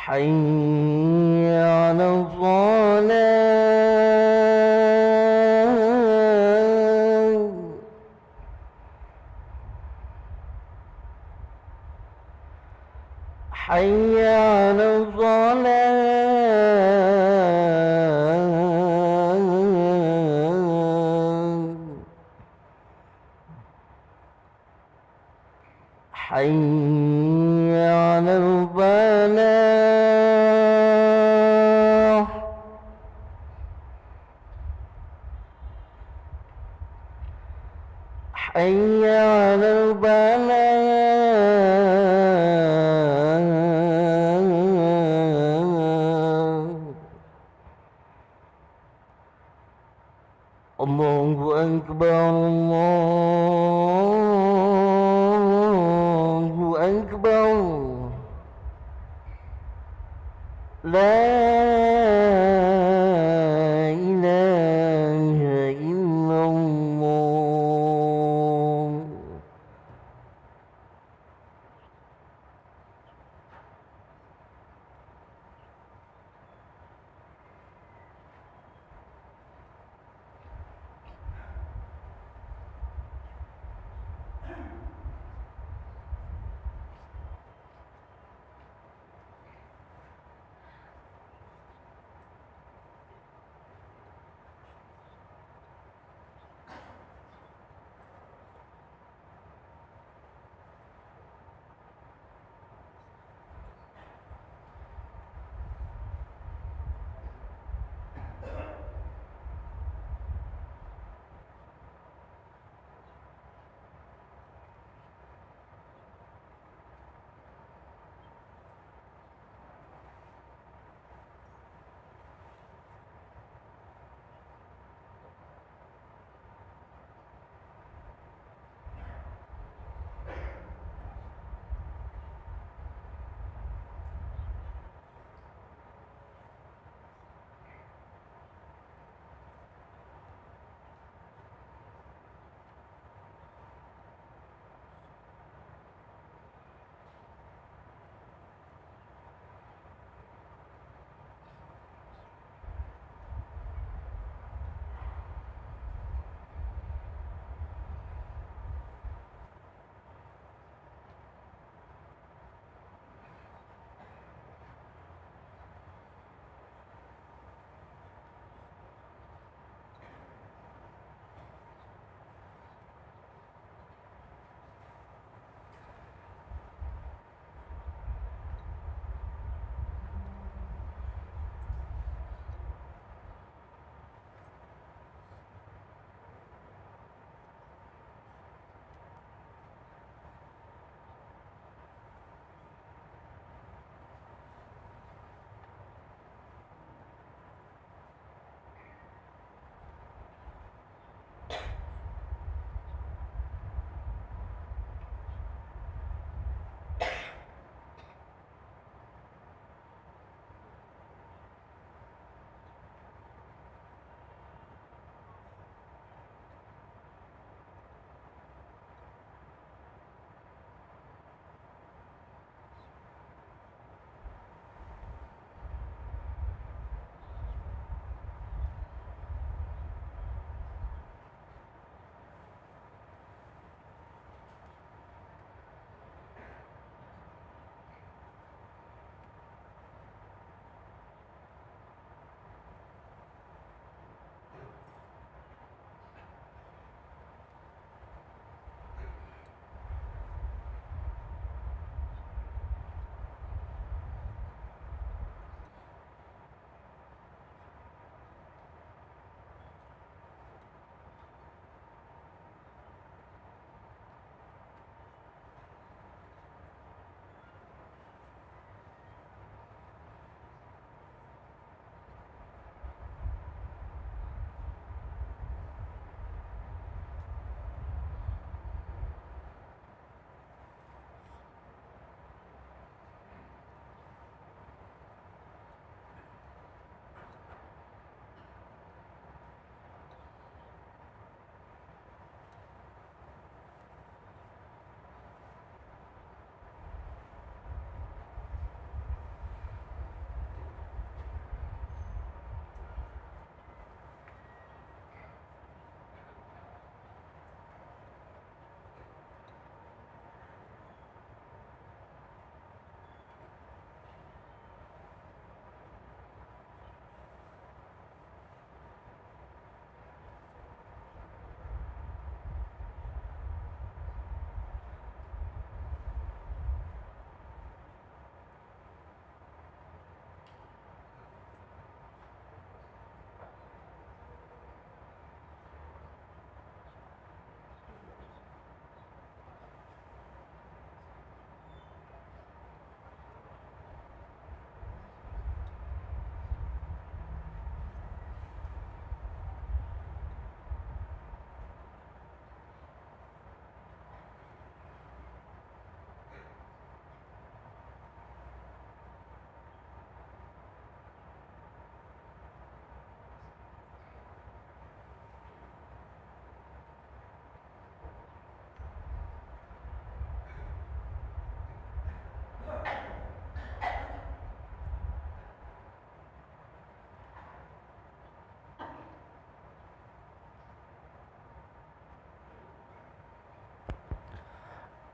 حي على الصلاة. حي على الصلاة. حي على الفلاح. حي على الفلاح. الله أكبر الله أكبر. لا إله إلا الله.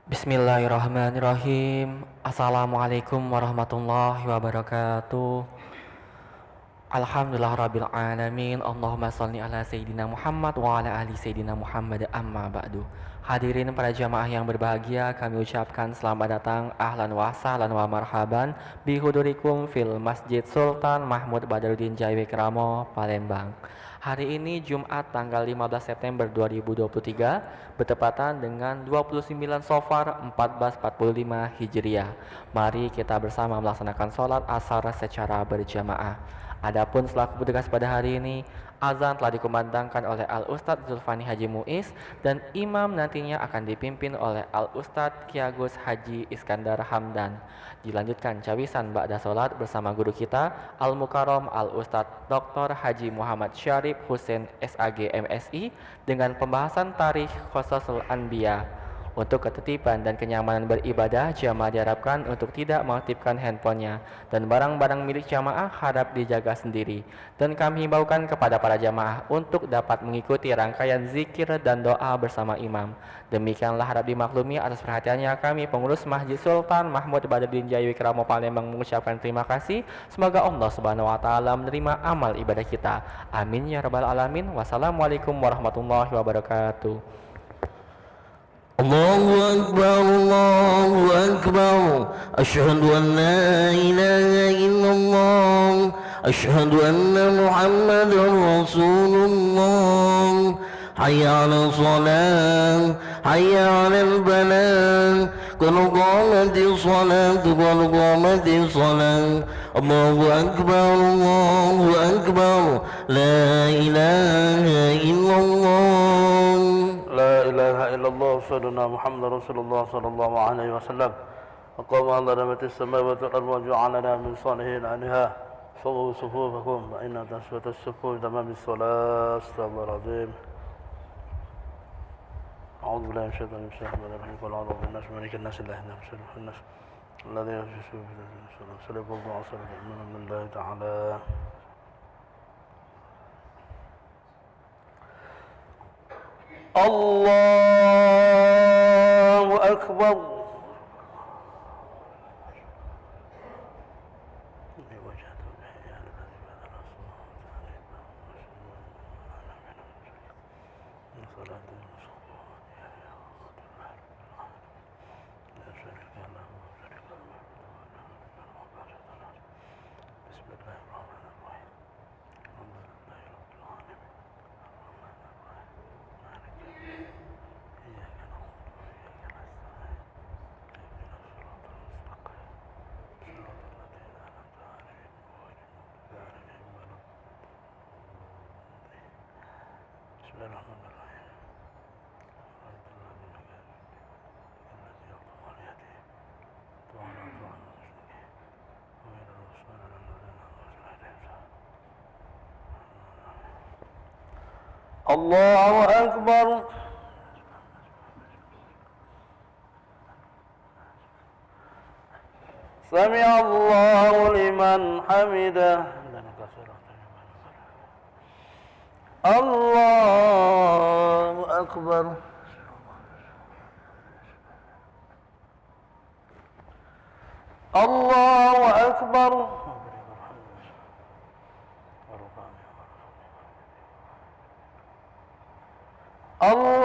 Bismillahirrahmanirrahim. Assalamualaikum warahmatullahi wabarakatuh. Alhamdulillah rabbil alamin. Allahumma salli ala sayyidina Muhammad wa ala ali sayyidina Muhammad, amma ba'du. Hadirin para jamaah yang berbahagia, kami ucapkan selamat datang, ahlan wa sahlan wa marhaban bihudurikum fil Masjid Sultan Mahmud Badruddin Jaiwekramo, Palembang. Hari ini Jumat tanggal 15 September 2023 bertepatan dengan 29 Safar 1445 Hijriah. Mari kita bersama melaksanakan sholat asar secara berjamaah. Adapun selaku petugas pada hari ini, azan telah dikumandangkan oleh Al-Ustadz Zulfani Haji Muiz dan imam nantinya akan dipimpin oleh Al-Ustadz Ki Agus Haji Iskandar Hamdan. Dilanjutkan cawisan ba'da sholat bersama guru kita Al-Mukarram Al-Ustadz Dr. Haji Muhammad Syarif Hussein SAG MSI dengan pembahasan tarikh Qasasul Anbiya. Untuk ketertiban dan kenyamanan beribadah, jamaah diharapkan untuk tidak mengaktifkan handphonenya dan barang-barang milik jamaah harap dijaga sendiri. Dan kami himbaukan kepada para jamaah untuk dapat mengikuti rangkaian zikir dan doa bersama imam. Demikianlah harap dimaklumi atas perhatiannya kami pengurus Masjid Sultan Mahmud Badruddin Jaiwekramo Palembang mengucapkan terima kasih. Semoga Allah Subhanahu wa taala menerima amal ibadah kita. Amin ya rabbal alamin. Wassalamualaikum warahmatullahi wabarakatuh. الله أكبر الله أكبر أشهد أن لا إله إلا الله أشهد أن محمدا رسول الله حي على الصلاة حي على الفلاح قد قامت الصلاة قد قامت الصلاة الله أكبر لا إله إلا الله لا إله إلا الله سيدنا محمد رسول الله صلى الله عليه وسلم وقام على رحمة السماوات والأرض وجعلنا من صالحين عنها صلوا صفوفكم فإن تسوية الصفوف تمام الصلاة استغفر الله العظيم أعوذ بالله من الشيطان الرجيم قل أعوذ بالناس ملك الناس إله الناس الذي يشفي في الناس صلى الله عليه وسلم من الله تعالى الله أكبر الله أكبر سمع الله لمن حمده الله أكبر الله أكبر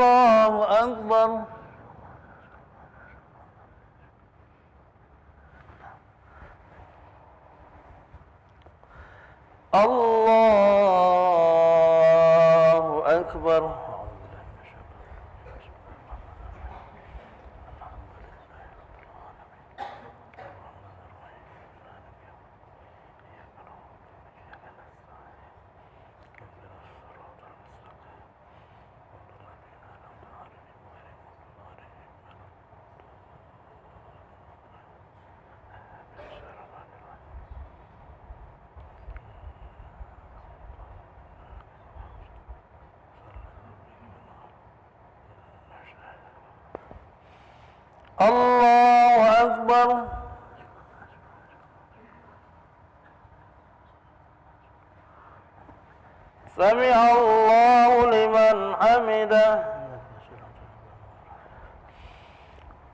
الله أكبر الله أكبر الله أكبر سمع الله لمن حمده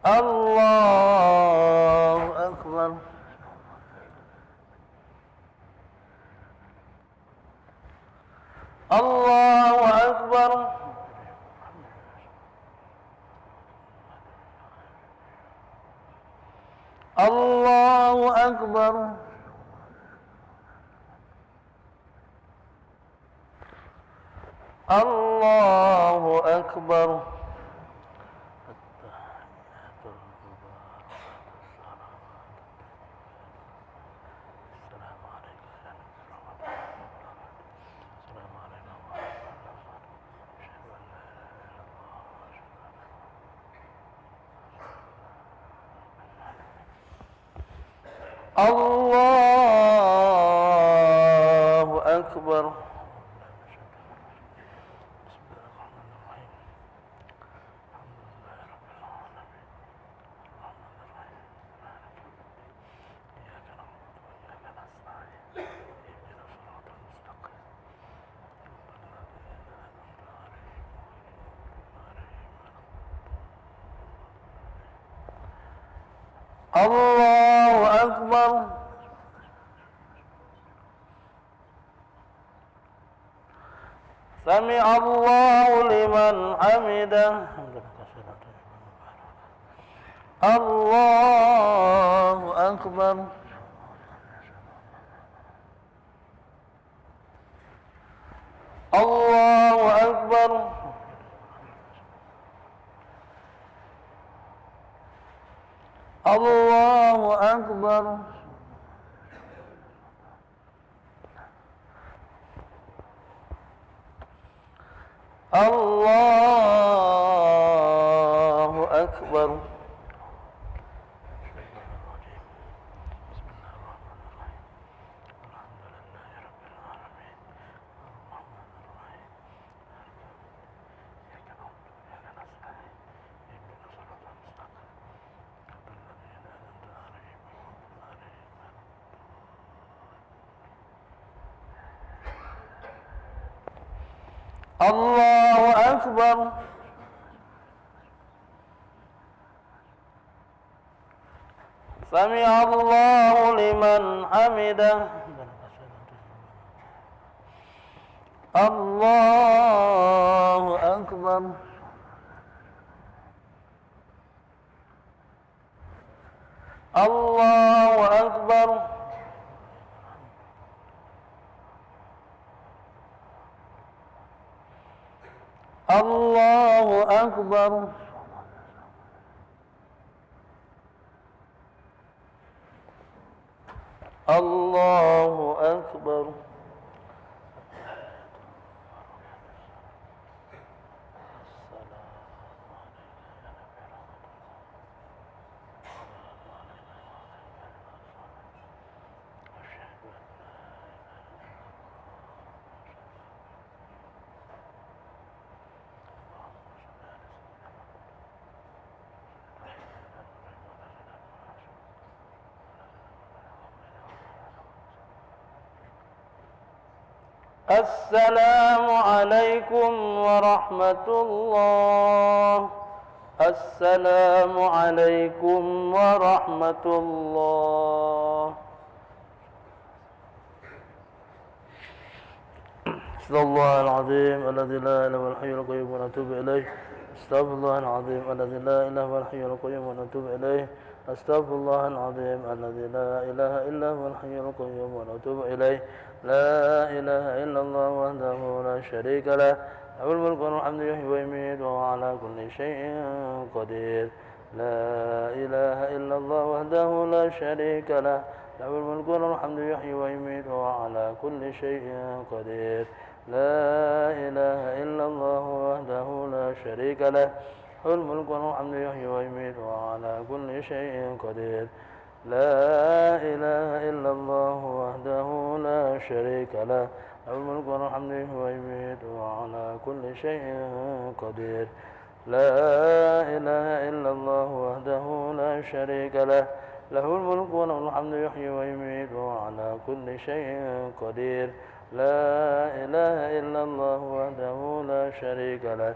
الله أكبر الله أكبر الله أكبر الله أكبر الله أكبر الله أكبر سمع الله لمن حمده الله أكبر الله أكبر الله أكبر الله أكبر الله أكبر سمع الله لمن حمده الله أكبر الله أكبر الله أكبر الله أكبر السلام عليكم ورحمة الله السلام عليكم ورحمة الله استغفر الله العظيم الذي لا إله إلا هو الحي القيوم ونتوب إليه استغفر الله العظيم الذي لا إله إلا هو الحي القيوم ونتوب إليه استغفر الله العظيم الذي لا إله إلا هو الحي القيوم ونتوب إليه لا إله إلا الله وحده لا شريك له له الملك والحمد يحيي ويميت وهو على كل شيء قدير لا إله إلا الله وحده لا شريك له له الملك والحمد يحيي ويميت وهو على كل شيء قدير لا إله إلا الله وحده لا شريك له له الملك والحمد يحيي ويميت وهو على كل شيء قدير لا إله إلا الله وحده لا شريك له له الملك والحمد يحيي ويميت وهو على كل شيء قدير لا إله إلا الله وحده لا شريك له له الملك وله الحمد يحيي ويميت وهو على كل شيء قدير لا إله إلا الله وحده لا شريك له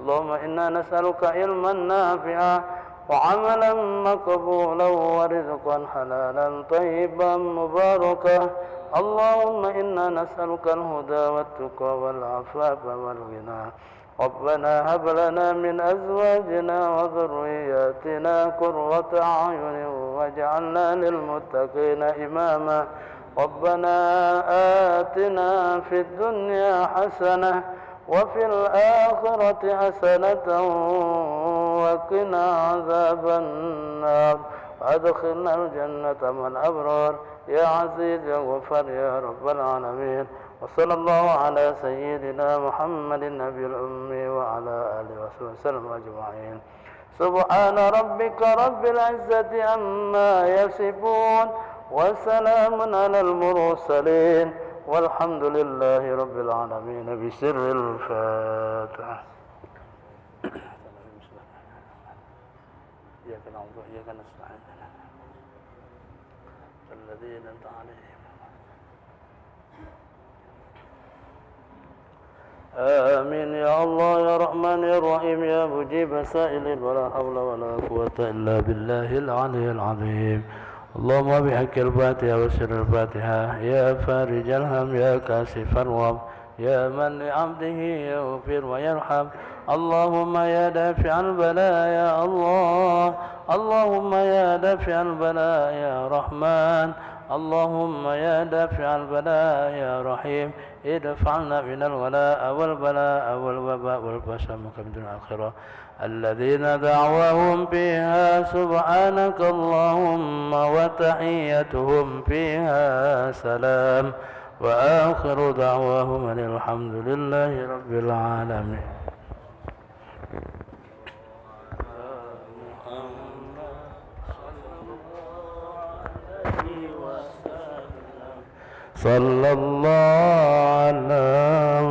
اللهم إنا نسألك علما نافعا وعملا مقبولا ورزقا حلالا طيبا مباركا. اللهم إنا نسألك الهدى والتقى والعفاف والغنى. ربنا هب لنا من أزواجنا وذرياتنا قرة أعين واجعلنا للمتقين إماما. ربنا آتنا في الدنيا حسنة وفي الآخرة حسنة وقنا عذاب النار. وأدخلنا الجنة مع الأبرار يا عزيز يا غفار يا رب العالمين. وصلى الله على سيدنا محمد النبي الأمي وعلى آله وصحبه وسلم أجمعين. سبحان ربك رب العزة عما يصفون وسلام على المرسلين والحمد لله رب العالمين بسر الفاتحة. إياك نعبد وإياك نستعين الذين أنعمت عليهم. آمين يا الله يا رحمن يا رحيم يا مجيب سائل ولا حول ولا قوة إلا بالله العلي العظيم. اللهم بحق الفاتحة وسر الفاتحة يا فارج الهم يا كاشف الغم يا من لعبده يغفر ويرحم. اللهم يا دافع البلاء يا الله. اللهم يا دافع البلاء يا رحمن. اللهم يا دافع البلاء يا رحيم ادفعنا من الغلاء والبلاء والوباء والبشر من الآخرة الذين دعواهم فيها سبحانك اللهم وتحيتهم فيها سلام وآخر دعواهم أن الحمد لله رب العالمين. صلى الله على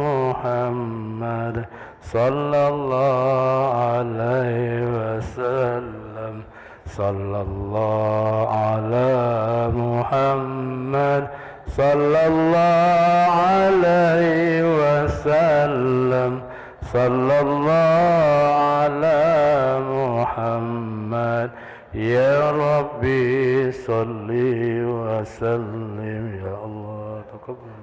محمد صلى الله عليه وسلم. صلى الله على محمد صلى الله عليه وسلم. صلى الله على محمد يا ربي صل وسلم يا الله تقبل.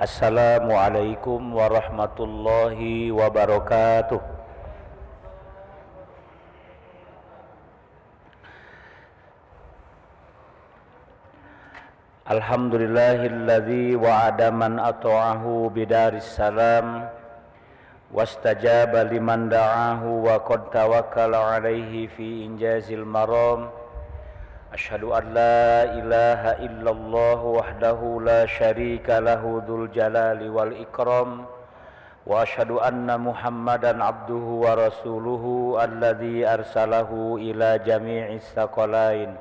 Assalamualaikum warahmatullahi wabarakatuh. Alhamdulillahilladzi wa'ada man ata'ahu bidaris salam wastajaba liman da'ahu wa qad tawakkala alaihi fi injazil maram. Asyhadu an la ilaha illallah wahdahu la syarika lahu dzul jalali wal ikram وأشهد أن محمدا عبده ورسوله الذي أرسله إلى جميع الثقلين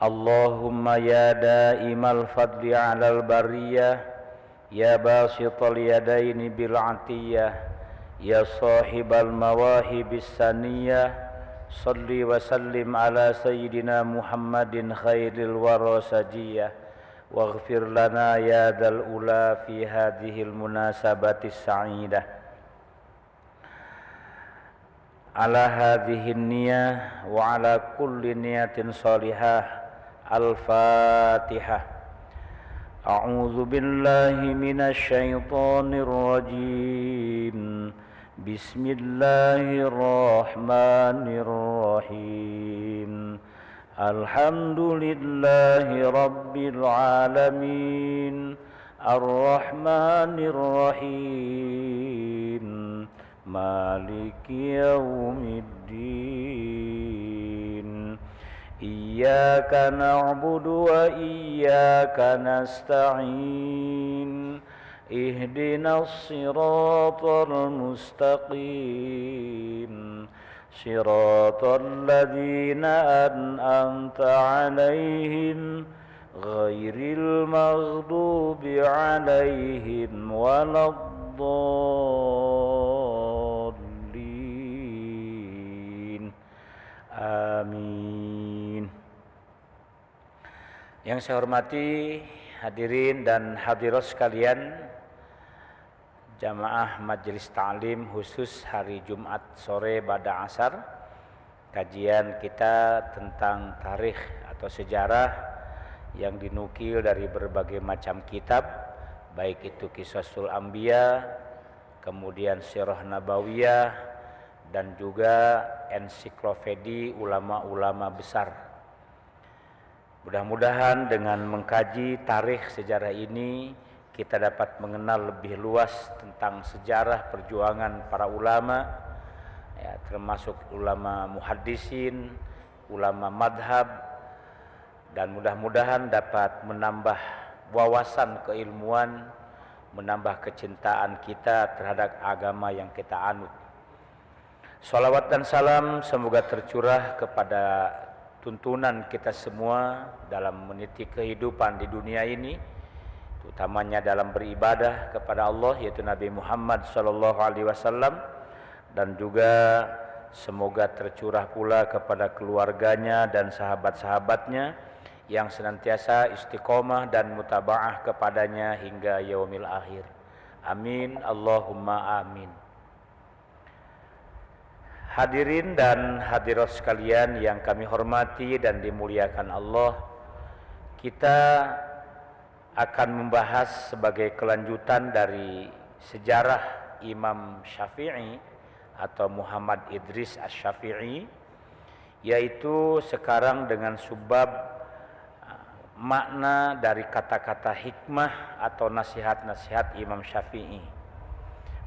اللهم يا دائم الفضل على البرية يا باسط اليدين بالعطية يا صاحب المواهب السنية صل وسلم على سيدنا محمد خير الورى سجية واغفر لنا يا ذا الأولى في هذه المناسبة السعيدة على هذه النية وعلى كل نية صالحة الفاتحة أعوذ بالله من الشيطان الرجيم بسم الله الرحمن الرحيم الحمد لله رب العالمين الرحمن الرحيم مالك يوم الدين إياك نعبد وإياك نستعين اهدنا الصراط المستقيم صراط الذين أنعمت عليهم غير المغضوب عليهم ولا الضالين آمين. Yang saya hormati hadirin dan hadirat sekalian, jamaah majelis ta'lim khusus hari Jumat sore pada asar, kajian kita tentang tarikh atau sejarah yang dinukil dari berbagai macam kitab, baik itu Qisasul Anbiya, kemudian Sirah Nabawiyah, dan juga ensiklopedi ulama-ulama besar. Mudah-mudahan dengan mengkaji tarikh sejarah ini kita dapat mengenal lebih luas tentang sejarah perjuangan para ulama, ya, termasuk ulama muhaddisin, ulama madhab, dan mudah-mudahan dapat menambah wawasan keilmuan, menambah kecintaan kita terhadap agama yang kita anut. Salawat dan salam semoga tercurah kepada tuntunan kita semua dalam meniti kehidupan di dunia ini, utamanya dalam beribadah kepada Allah, yaitu Nabi Muhammad SAW, dan juga semoga tercurah pula kepada keluarganya dan sahabat-sahabatnya yang senantiasa istiqomah dan mutaba'ah kepadanya hingga yaumil akhir. Amin Allahumma amin. Hadirin dan hadirat sekalian yang kami hormati dan dimuliakan Allah, kita akan membahas sebagai kelanjutan dari sejarah Imam Syafi'i atau Muhammad Idris Asy-Syafi'i, yaitu sekarang dengan subbab makna dari kata-kata hikmah atau nasihat-nasihat Imam Syafi'i.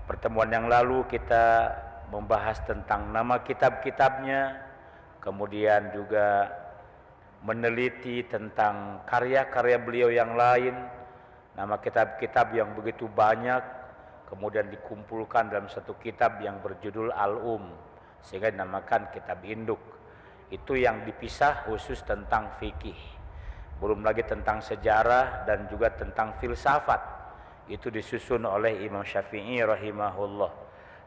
Pertemuan yang lalu kita membahas tentang nama kitab-kitabnya, kemudian juga meneliti tentang karya-karya beliau yang lain, nama kitab-kitab yang begitu banyak, kemudian dikumpulkan dalam satu kitab yang berjudul Al-Um, sehingga dinamakan kitab induk. Itu yang dipisah khusus tentang fikih. Belum lagi tentang sejarah dan juga tentang filsafat. Itu disusun oleh Imam Syafi'i rahimahullah.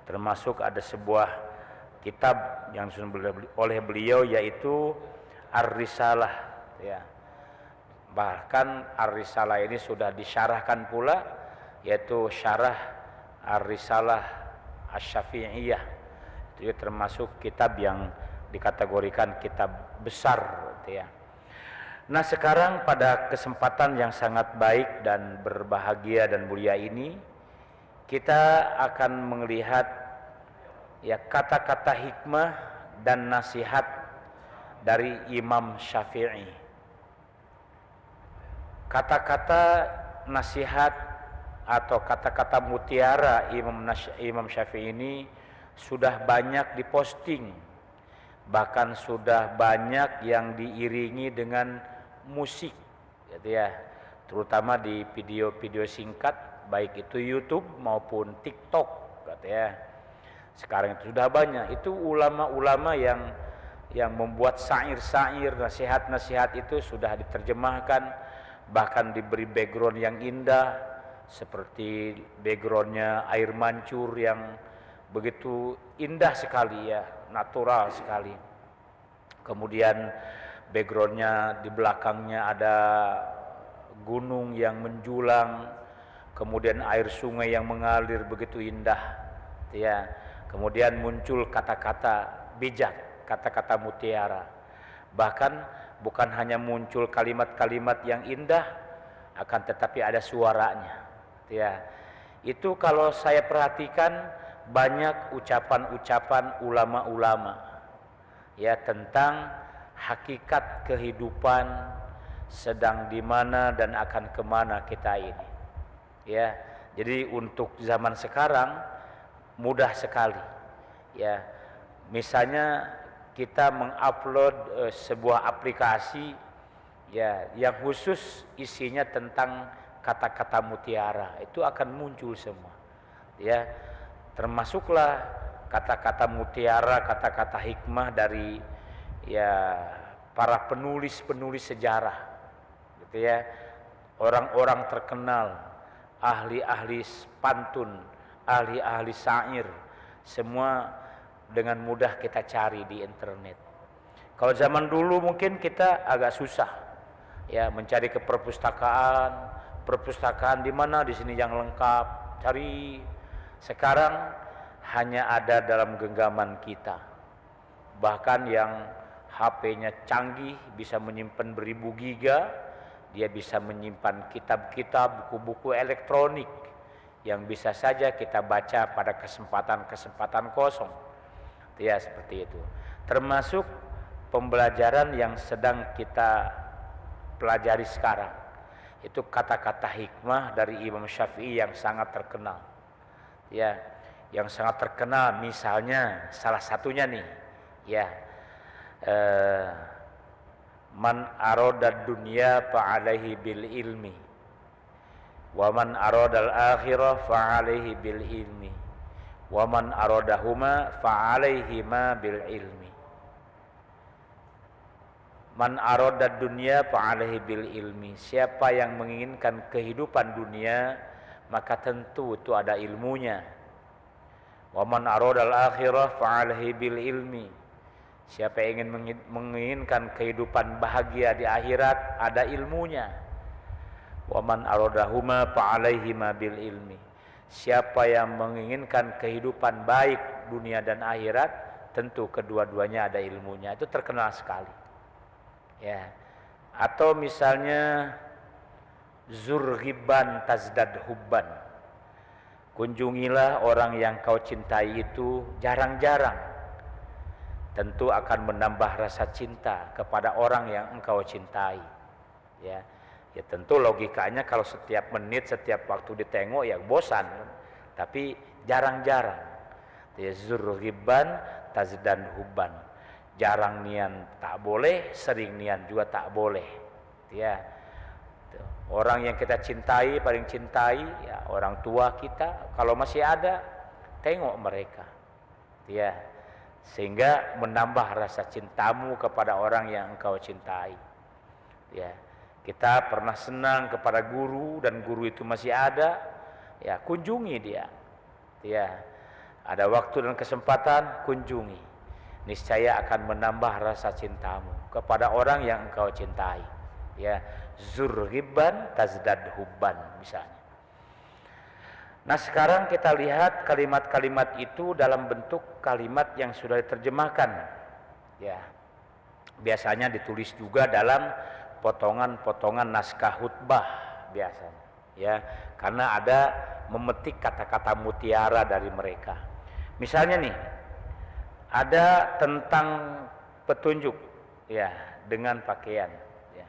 Termasuk ada sebuah kitab yang disusun oleh beliau, yaitu Ar-Risalah, ya. Bahkan Ar-Risalah ini sudah disyarahkan pula, yaitu Syarah Ar-Risalah Asy-Syafi'iyah. Itu termasuk kitab yang dikategorikan kitab besar, gitu ya. Nah, sekarang pada kesempatan yang sangat baik dan berbahagia dan mulia ini, kita akan melihat ya kata-kata hikmah dan nasihat dari Imam Syafi'i. Kata-kata nasihat atau kata-kata mutiara Imam Syafi'i ini sudah banyak diposting, bahkan sudah banyak yang diiringi dengan musik, gitu ya, terutama di video-video singkat baik itu YouTube maupun TikTok katanya. Sekarang itu sudah banyak. Itu ulama-ulama yang membuat syair-syair, nasihat-nasihat itu sudah diterjemahkan, bahkan diberi background yang indah, seperti backgroundnya air mancur yang begitu indah sekali ya, natural sekali. Kemudian backgroundnya di belakangnya ada gunung yang menjulang, kemudian air sungai yang mengalir begitu indah ya. Kemudian muncul kata-kata bijak, kata-kata mutiara. Bahkan bukan hanya muncul kalimat-kalimat yang indah, akan tetapi ada suaranya ya. Itu kalau saya perhatikan banyak ucapan-ucapan ulama-ulama ya tentang hakikat kehidupan, sedang di mana dan akan kemana kita ini ya. Jadi untuk zaman sekarang mudah sekali ya. Misalnya kita mengupload sebuah aplikasi ya yang khusus isinya tentang kata-kata mutiara, itu akan muncul semua ya. Termasuklah kata-kata mutiara, kata-kata hikmah dari ya para penulis-penulis sejarah gitu ya, orang-orang terkenal, ahli-ahli pantun, ahli-ahli syair, semua dengan mudah kita cari di internet. Kalau zaman dulu mungkin kita agak susah ya mencari ke perpustakaan di mana di sini yang lengkap, cari. Sekarang hanya ada dalam genggaman kita. Bahkan yang HP-nya canggih bisa menyimpan beribu giga, dia bisa menyimpan kitab-kitab, buku-buku elektronik yang bisa saja kita baca pada kesempatan-kesempatan kosong. Ya seperti itu. Termasuk pembelajaran yang sedang kita pelajari sekarang. Itu kata-kata hikmah dari Imam Syafi'i yang sangat terkenal. Ya, yang sangat terkenal misalnya salah satunya nih, ya. Man aradad dunya fa'alaihi bil ilmi. Wa man aradal akhirah fa'alaihi bil ilmi. Wa man aradahuma fa'alaihi ma bil ilmi. Man aradad dunya fa'alaihi bil ilmi. Siapa yang menginginkan kehidupan dunia, maka tentu itu ada ilmunya. Wa man aradal akhirah fa'alaihi bil ilmi. Siapa yang ingin menginginkan kehidupan bahagia di akhirat, ada ilmunya. Wa man aradahuma fa'alaihi ma bil ilmi. Siapa yang menginginkan kehidupan baik dunia dan akhirat, tentu kedua-duanya ada ilmunya. Itu terkenal sekali. Ya. Atau misalnya zurghiban tazdad hubban. Kunjungilah orang yang kau cintai itu jarang-jarang, tentu akan menambah rasa cinta kepada orang yang engkau cintai. Ya, ya tentu logikanya kalau setiap menit, setiap waktu ditengok ya bosan. Tapi jarang-jarang. Ya, zurghiban tazdan hubban. Jarang nian tak boleh, sering nian juga tak boleh. Ya. Orang yang kita cintai, paling cintai ya orang tua kita, kalau masih ada tengok mereka. Ya. Sehingga menambah rasa cintamu kepada orang yang engkau cintai. Ya, kita pernah senang kepada guru dan guru itu masih ada, ya kunjungi dia. Ya, ada waktu dan kesempatan kunjungi. Niscaya akan menambah rasa cintamu kepada orang yang engkau cintai. Ya, zurghiban tazdad hubban misalnya. Nah sekarang kita lihat kalimat-kalimat itu dalam bentuk kalimat yang sudah diterjemahkan. Ya, biasanya ditulis juga dalam potongan-potongan naskah khutbah biasanya. Ya, karena ada memetik kata-kata mutiara dari mereka. Misalnya nih, ada tentang petunjuk, ya, dengan pakaian. Ya.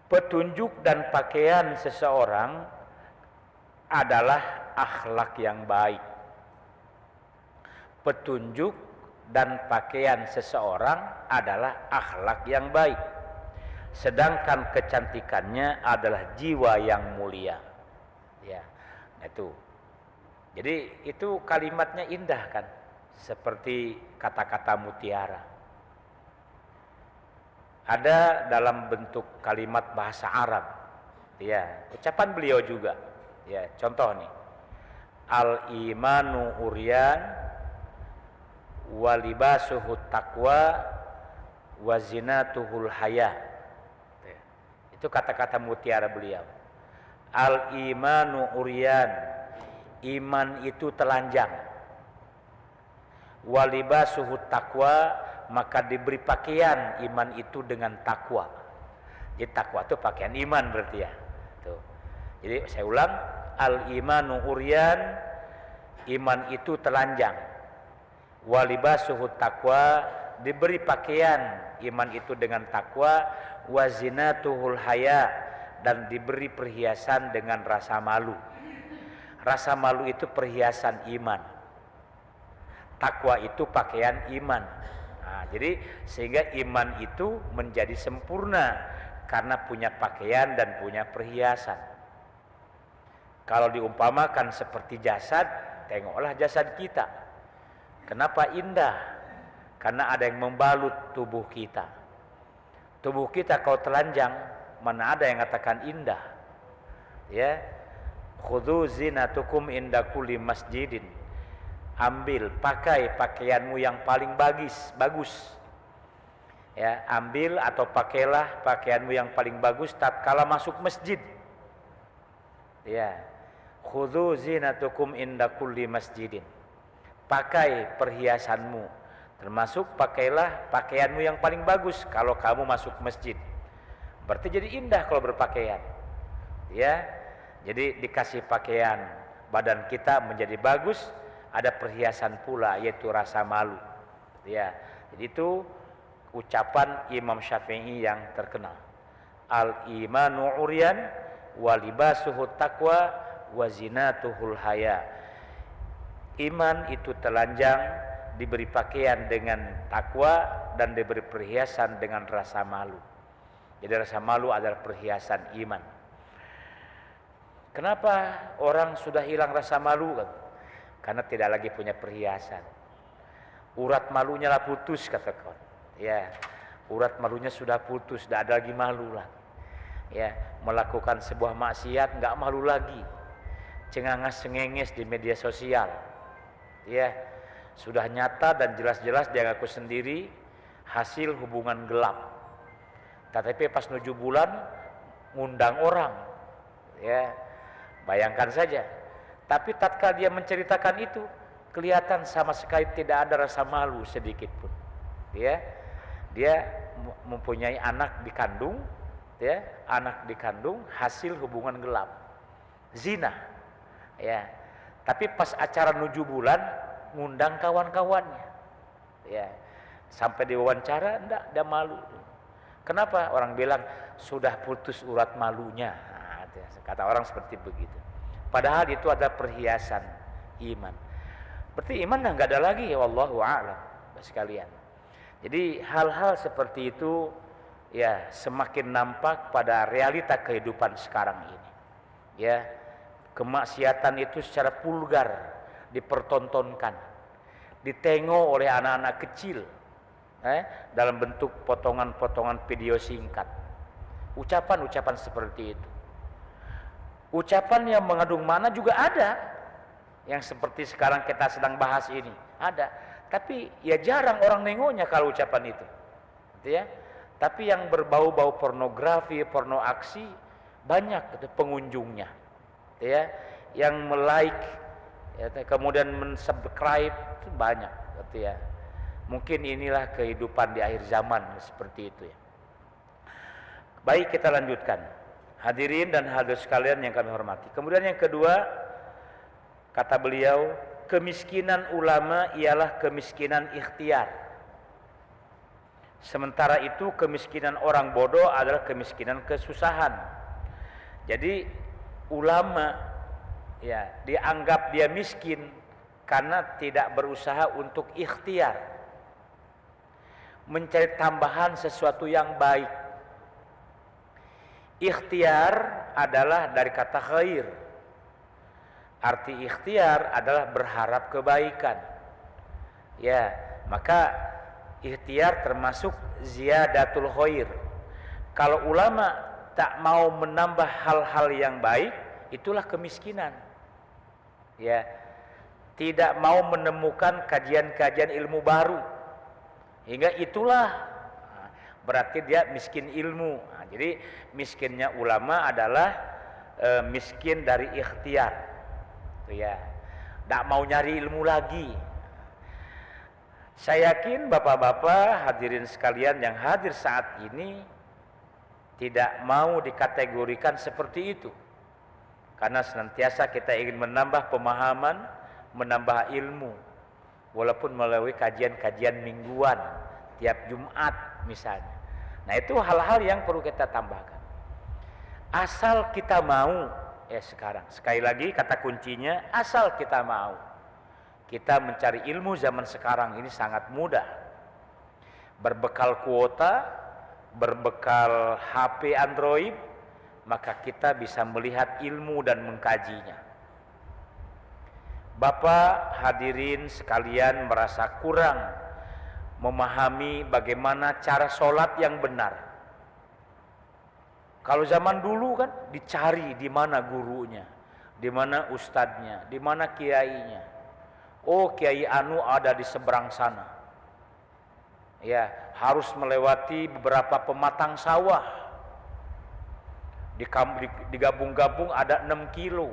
Petunjuk dan pakaian seseorang adalah akhlak yang baik. Petunjuk dan pakaian seseorang adalah akhlak yang baik. Sedangkan kecantikannya adalah jiwa yang mulia. Ya, nah itu. Jadi itu kalimatnya indah kan, seperti kata-kata mutiara. Ada dalam bentuk kalimat bahasa Arab. Ya, ucapan beliau juga. Ya, contoh nih. Al-imanu uryan walibasuhu taqwa wazinatuhul haya. Itu kata-kata mutiara beliau. Al-imanu uryan, iman itu telanjang. Walibasuhu taqwa, maka diberi pakaian iman itu dengan takwa. Jadi takwa itu pakaian iman berarti ya. Tuh. Jadi saya ulang, al-imanu uryan, iman itu telanjang. Walibasuhu taqwa, diberi pakaian iman itu dengan takwa. Wazinatuhul haya, dan diberi perhiasan dengan rasa malu. Rasa malu itu perhiasan iman. Takwa itu pakaian iman. Nah, jadi sehingga iman itu menjadi sempurna karena punya pakaian dan punya perhiasan. Kalau diumpamakan seperti jasad, tengoklah jasad kita. Kenapa indah? Karena ada yang membalut tubuh kita. Tubuh kita kalau telanjang, mana ada yang katakan indah? Ya, khudzu zinatukum inda kulli masjidin. Ambil, pakai pakaianmu yang paling bagus. Ya, ambil atau pakailah pakaianmu yang paling bagus tatkala masuk masjid. Ya, khudzu zinatukum inda kulli masjidin. Pakai perhiasanmu. Termasuk pakailah pakaianmu yang paling bagus kalau kamu masuk masjid. Berarti jadi indah kalau berpakaian. Ya. Jadi dikasih pakaian, badan kita menjadi bagus, ada perhiasan pula yaitu rasa malu. Ya. Jadi itu ucapan Imam Syafi'i yang terkenal. Al-imanu uryan wa libasuhu taqwa wa zinatuhul haya. Iman itu telanjang, diberi pakaian dengan takwa, dan diberi perhiasan dengan rasa malu. Jadi rasa malu adalah perhiasan iman. Kenapa orang sudah hilang rasa malu? Karena tidak lagi punya perhiasan. Urat malunya lah putus, kata kawan. Ya, urat malunya sudah putus, tidak ada lagi malu lah. Ya, melakukan sebuah maksiat nggak malu lagi. Cengangas cengenges di media sosial. Ya, sudah nyata dan jelas-jelas dia ngaku sendiri hasil hubungan gelap. Tetapi pas 7 bulan ngundang orang. Ya, bayangkan saja. Tapi tatkala dia menceritakan itu, kelihatan sama sekali tidak ada rasa malu sedikit pun. Ya, dia mempunyai anak dikandung, ya, anak dikandung hasil hubungan gelap, zina. Ya, tapi pas acara 7 bulan ngundang kawan-kawannya, ya, sampai diwawancara enggak, dia malu. Kenapa? Orang bilang sudah putus urat malunya. Nah, kata orang seperti begitu. Padahal itu ada perhiasan iman. Berarti iman enggak ada lagi, ya wallahu a'lam sekalian. Jadi hal-hal seperti itu ya semakin nampak pada realita kehidupan sekarang ini. Ya, kemaksiatan itu secara vulgar dipertontonkan, ditengok oleh anak-anak kecil dalam bentuk potongan-potongan video singkat. Ucapan-ucapan seperti itu. Ucapan yang mengandung makna juga ada, yang seperti sekarang kita sedang bahas ini ada, tapi ya jarang orang nengoknya kalau ucapan itu, gitu ya. Tapi yang berbau-bau pornografi, porno aksi banyak itu pengunjungnya, gitu ya. Yang like, ya, kemudian mensubscribe itu banyak, gitu ya. Mungkin inilah kehidupan di akhir zaman seperti itu ya. Baik, kita lanjutkan. Hadirin dan hadirat sekalian yang kami hormati. Kemudian yang kedua, kata beliau, kemiskinan ulama ialah kemiskinan ikhtiar. Sementara itu kemiskinan orang bodoh adalah kemiskinan kesusahan. Jadi ulama ya dianggap dia miskin karena tidak berusaha untuk ikhtiar, mencari tambahan sesuatu yang baik. Ikhtiar adalah dari kata khair, Arti ikhtiar adalah berharap kebaikan. Ya, maka ikhtiar termasuk ziyadatul khair. Kalau ulama tak mau menambah hal-hal yang baik, itulah kemiskinan. Ya, tidak mau menemukan kajian-kajian ilmu baru, hingga itulah berarti dia miskin ilmu. Nah, jadi miskinnya ulama adalah miskin dari ikhtiar. Ya, tidak mau nyari ilmu lagi. Saya yakin bapak-bapak hadirin sekalian yang hadir saat ini tidak mau dikategorikan seperti itu, karena senantiasa kita ingin menambah pemahaman, menambah ilmu, walaupun melalui kajian-kajian mingguan tiap Jumat misalnya. Nah, itu hal-hal yang perlu kita tambahkan. Asal kita mau. Sekarang sekali lagi kata kuncinya, asal kita mau. Kita mencari ilmu zaman sekarang ini sangat mudah. Berbekal kuota, berbekal HP Android, maka kita bisa melihat ilmu dan mengkajinya. Bapak hadirin sekalian merasa kurang memahami bagaimana cara sholat yang benar. Kalau zaman dulu kan dicari di mana gurunya, di mana ustadznya, di mana kiainya. Oh, Kiai Anu ada di seberang sana. Ya, harus melewati beberapa pematang sawah. Digabung-gabung ada 6 kilo,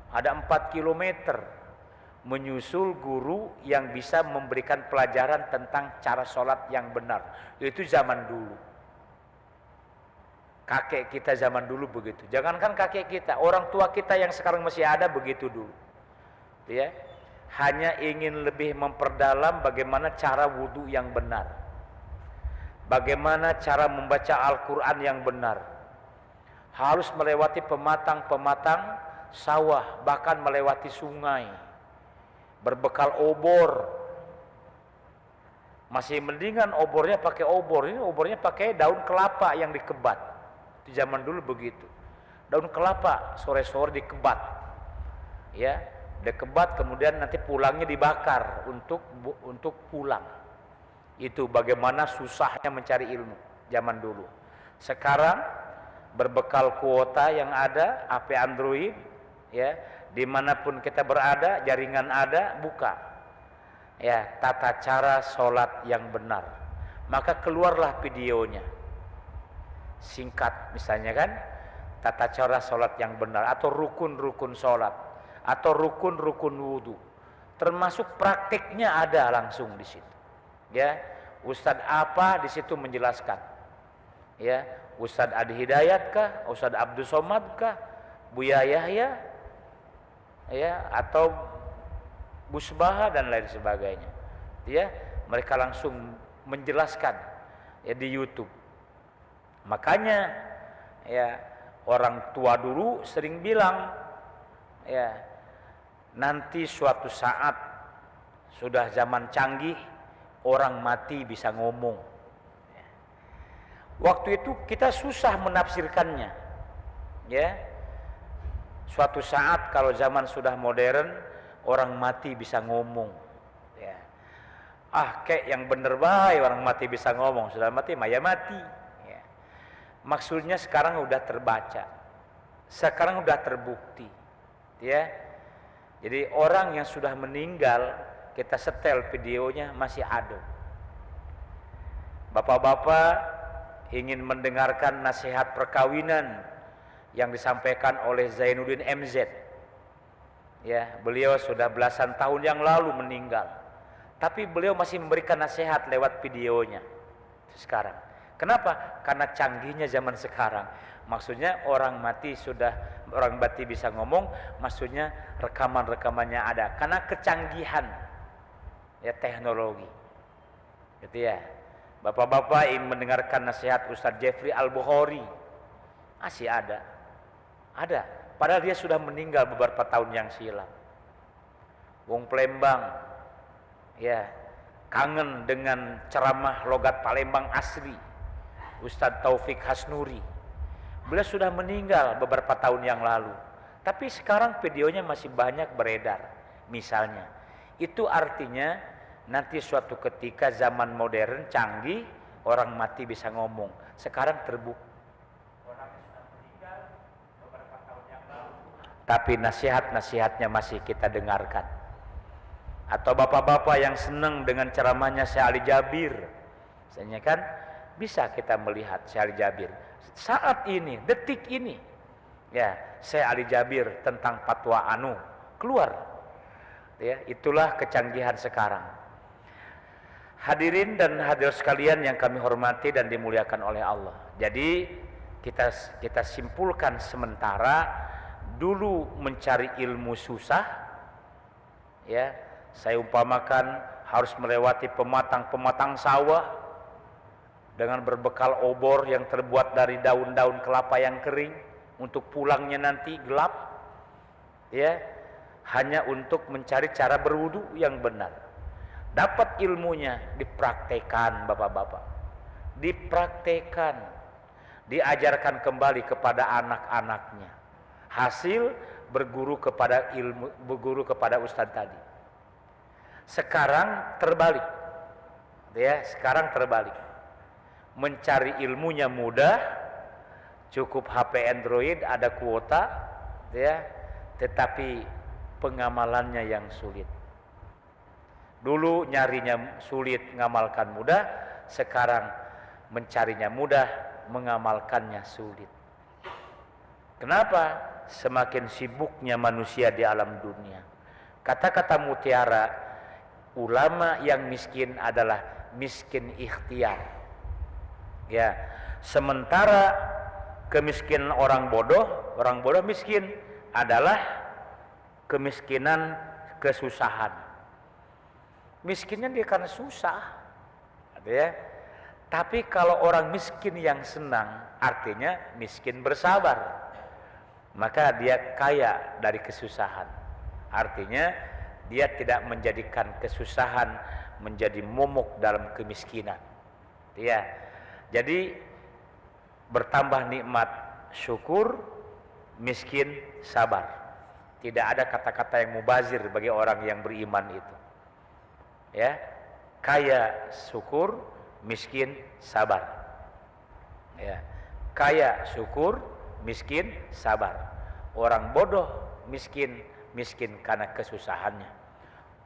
ada 4 kilometer. Menyusul guru yang bisa memberikan pelajaran tentang cara sholat yang benar. Itu zaman dulu. Kakek kita zaman dulu begitu. Jangankan kakek kita, orang tua kita yang sekarang masih ada begitu dulu. Ya, hanya ingin lebih memperdalam bagaimana cara wudhu yang benar, bagaimana cara membaca Al-Quran yang benar. Harus melewati pematang-pematang sawah, bahkan melewati sungai, berbekal obor. Masih mendingan obornya pakai obor, ini obornya pakai daun kelapa yang dikebat. Di zaman dulu begitu, daun kelapa sore-sore dikebat, ya, dikebat kemudian nanti pulangnya dibakar untuk pulang. Itu bagaimana susahnya mencari ilmu zaman dulu. Sekarang berbekal kuota yang ada, HP Android, ya, dimanapun kita berada, jaringan ada, buka, ya, tata cara sholat yang benar, maka keluarlah videonya. Singkat misalnya kan, tata cara sholat yang benar, atau rukun-rukun sholat, atau rukun-rukun wudhu, termasuk praktiknya ada langsung di situ. Ya, Ustadz apa di situ menjelaskan. Ya, Ustadz Adi Hidayat kah, Ustadz Abdul Somad kah, Buya Yahya, ya, atau Busbaha dan lain sebagainya. Ya, mereka langsung menjelaskan, ya, di YouTube. Makanya, ya, orang tua dulu sering bilang, ya, nanti suatu saat sudah zaman canggih, orang mati bisa ngomong. Waktu itu kita susah menafsirkannya, ya. Suatu saat kalau zaman sudah modern, orang mati bisa ngomong, ya. Kayak yang bener baik orang mati bisa ngomong, sudah mati maya mati. Maksudnya sekarang udah terbaca, sekarang udah terbukti, ya. Jadi orang yang sudah meninggal kita setel videonya masih ada. Bapak-bapak ingin mendengarkan nasihat perkawinan yang disampaikan oleh Zainuddin MZ, ya, beliau sudah belasan tahun yang lalu meninggal, tapi beliau masih memberikan nasihat lewat videonya sekarang. Kenapa? Karena canggihnya zaman sekarang. Maksudnya orang mati bisa ngomong, maksudnya rekaman-rekamannya ada. Karena kecanggihan, ya, teknologi. Gitu ya. Bapak-bapak ingin mendengarkan nasihat Ustadz Jeffrey Al-Bukhari, masih ada. Ada. Padahal dia sudah meninggal beberapa tahun yang silam. Wong Palembang, ya, kangen dengan ceramah logat Palembang asli Ustadz Taufik Hasnuri. Beliau sudah meninggal beberapa tahun yang lalu, Tapi sekarang videonya masih banyak beredar misalnya. Itu artinya nanti suatu ketika zaman modern canggih, orang mati bisa ngomong. Sekarang terbukti orangnya sudah meninggal beberapa tahun yang lalu, tapi nasihat-nasihatnya masih kita dengarkan. Atau bapak-bapak yang senang dengan ceramahnya Syekh Ali Jabir, misalnya kan, bisa kita melihat Syekh Ali Jabir saat ini, detik ini, ya, Syekh Ali Jabir tentang fatwa anu keluar, ya, itulah kecanggihan sekarang. Hadirin dan hadirat sekalian yang kami hormati dan dimuliakan oleh Allah. Jadi kita simpulkan sementara dulu mencari ilmu susah, ya. Saya umpamakan harus melewati pematang sawah dengan berbekal obor yang terbuat dari daun-daun kelapa yang kering untuk pulangnya nanti gelap, ya, hanya untuk mencari cara berwudu yang benar. Dapat ilmunya, dipraktekan bapak-bapak, dipraktekan, diajarkan kembali kepada anak-anaknya. Hasil berguru kepada ustadz tadi. Sekarang terbalik, ya, sekarang terbalik. Mencari ilmunya mudah, cukup HP Android, ada kuota, ya, tetapi pengamalannya yang sulit. Dulu nyarinya sulit, ngamalkan mudah. Sekarang mencarinya mudah, mengamalkannya sulit. Kenapa? Semakin sibuknya manusia di alam dunia. Kata-kata mutiara, ulama yang miskin adalah miskin ikhtiar. Ya, sementara kemiskinan orang bodoh miskin adalah kemiskinan kesusahan. Miskinnya dia karena susah, ya. Tapi kalau orang miskin yang senang, artinya miskin bersabar, maka dia kaya dari kesusahan. Artinya dia tidak menjadikan kesusahan menjadi momok dalam kemiskinan, ya. Jadi bertambah nikmat syukur, miskin sabar. Tidak ada kata-kata yang mubazir bagi orang yang beriman itu. Ya, kaya syukur, miskin sabar. Ya, kaya syukur, miskin sabar. Orang bodoh miskin karena kesusahannya.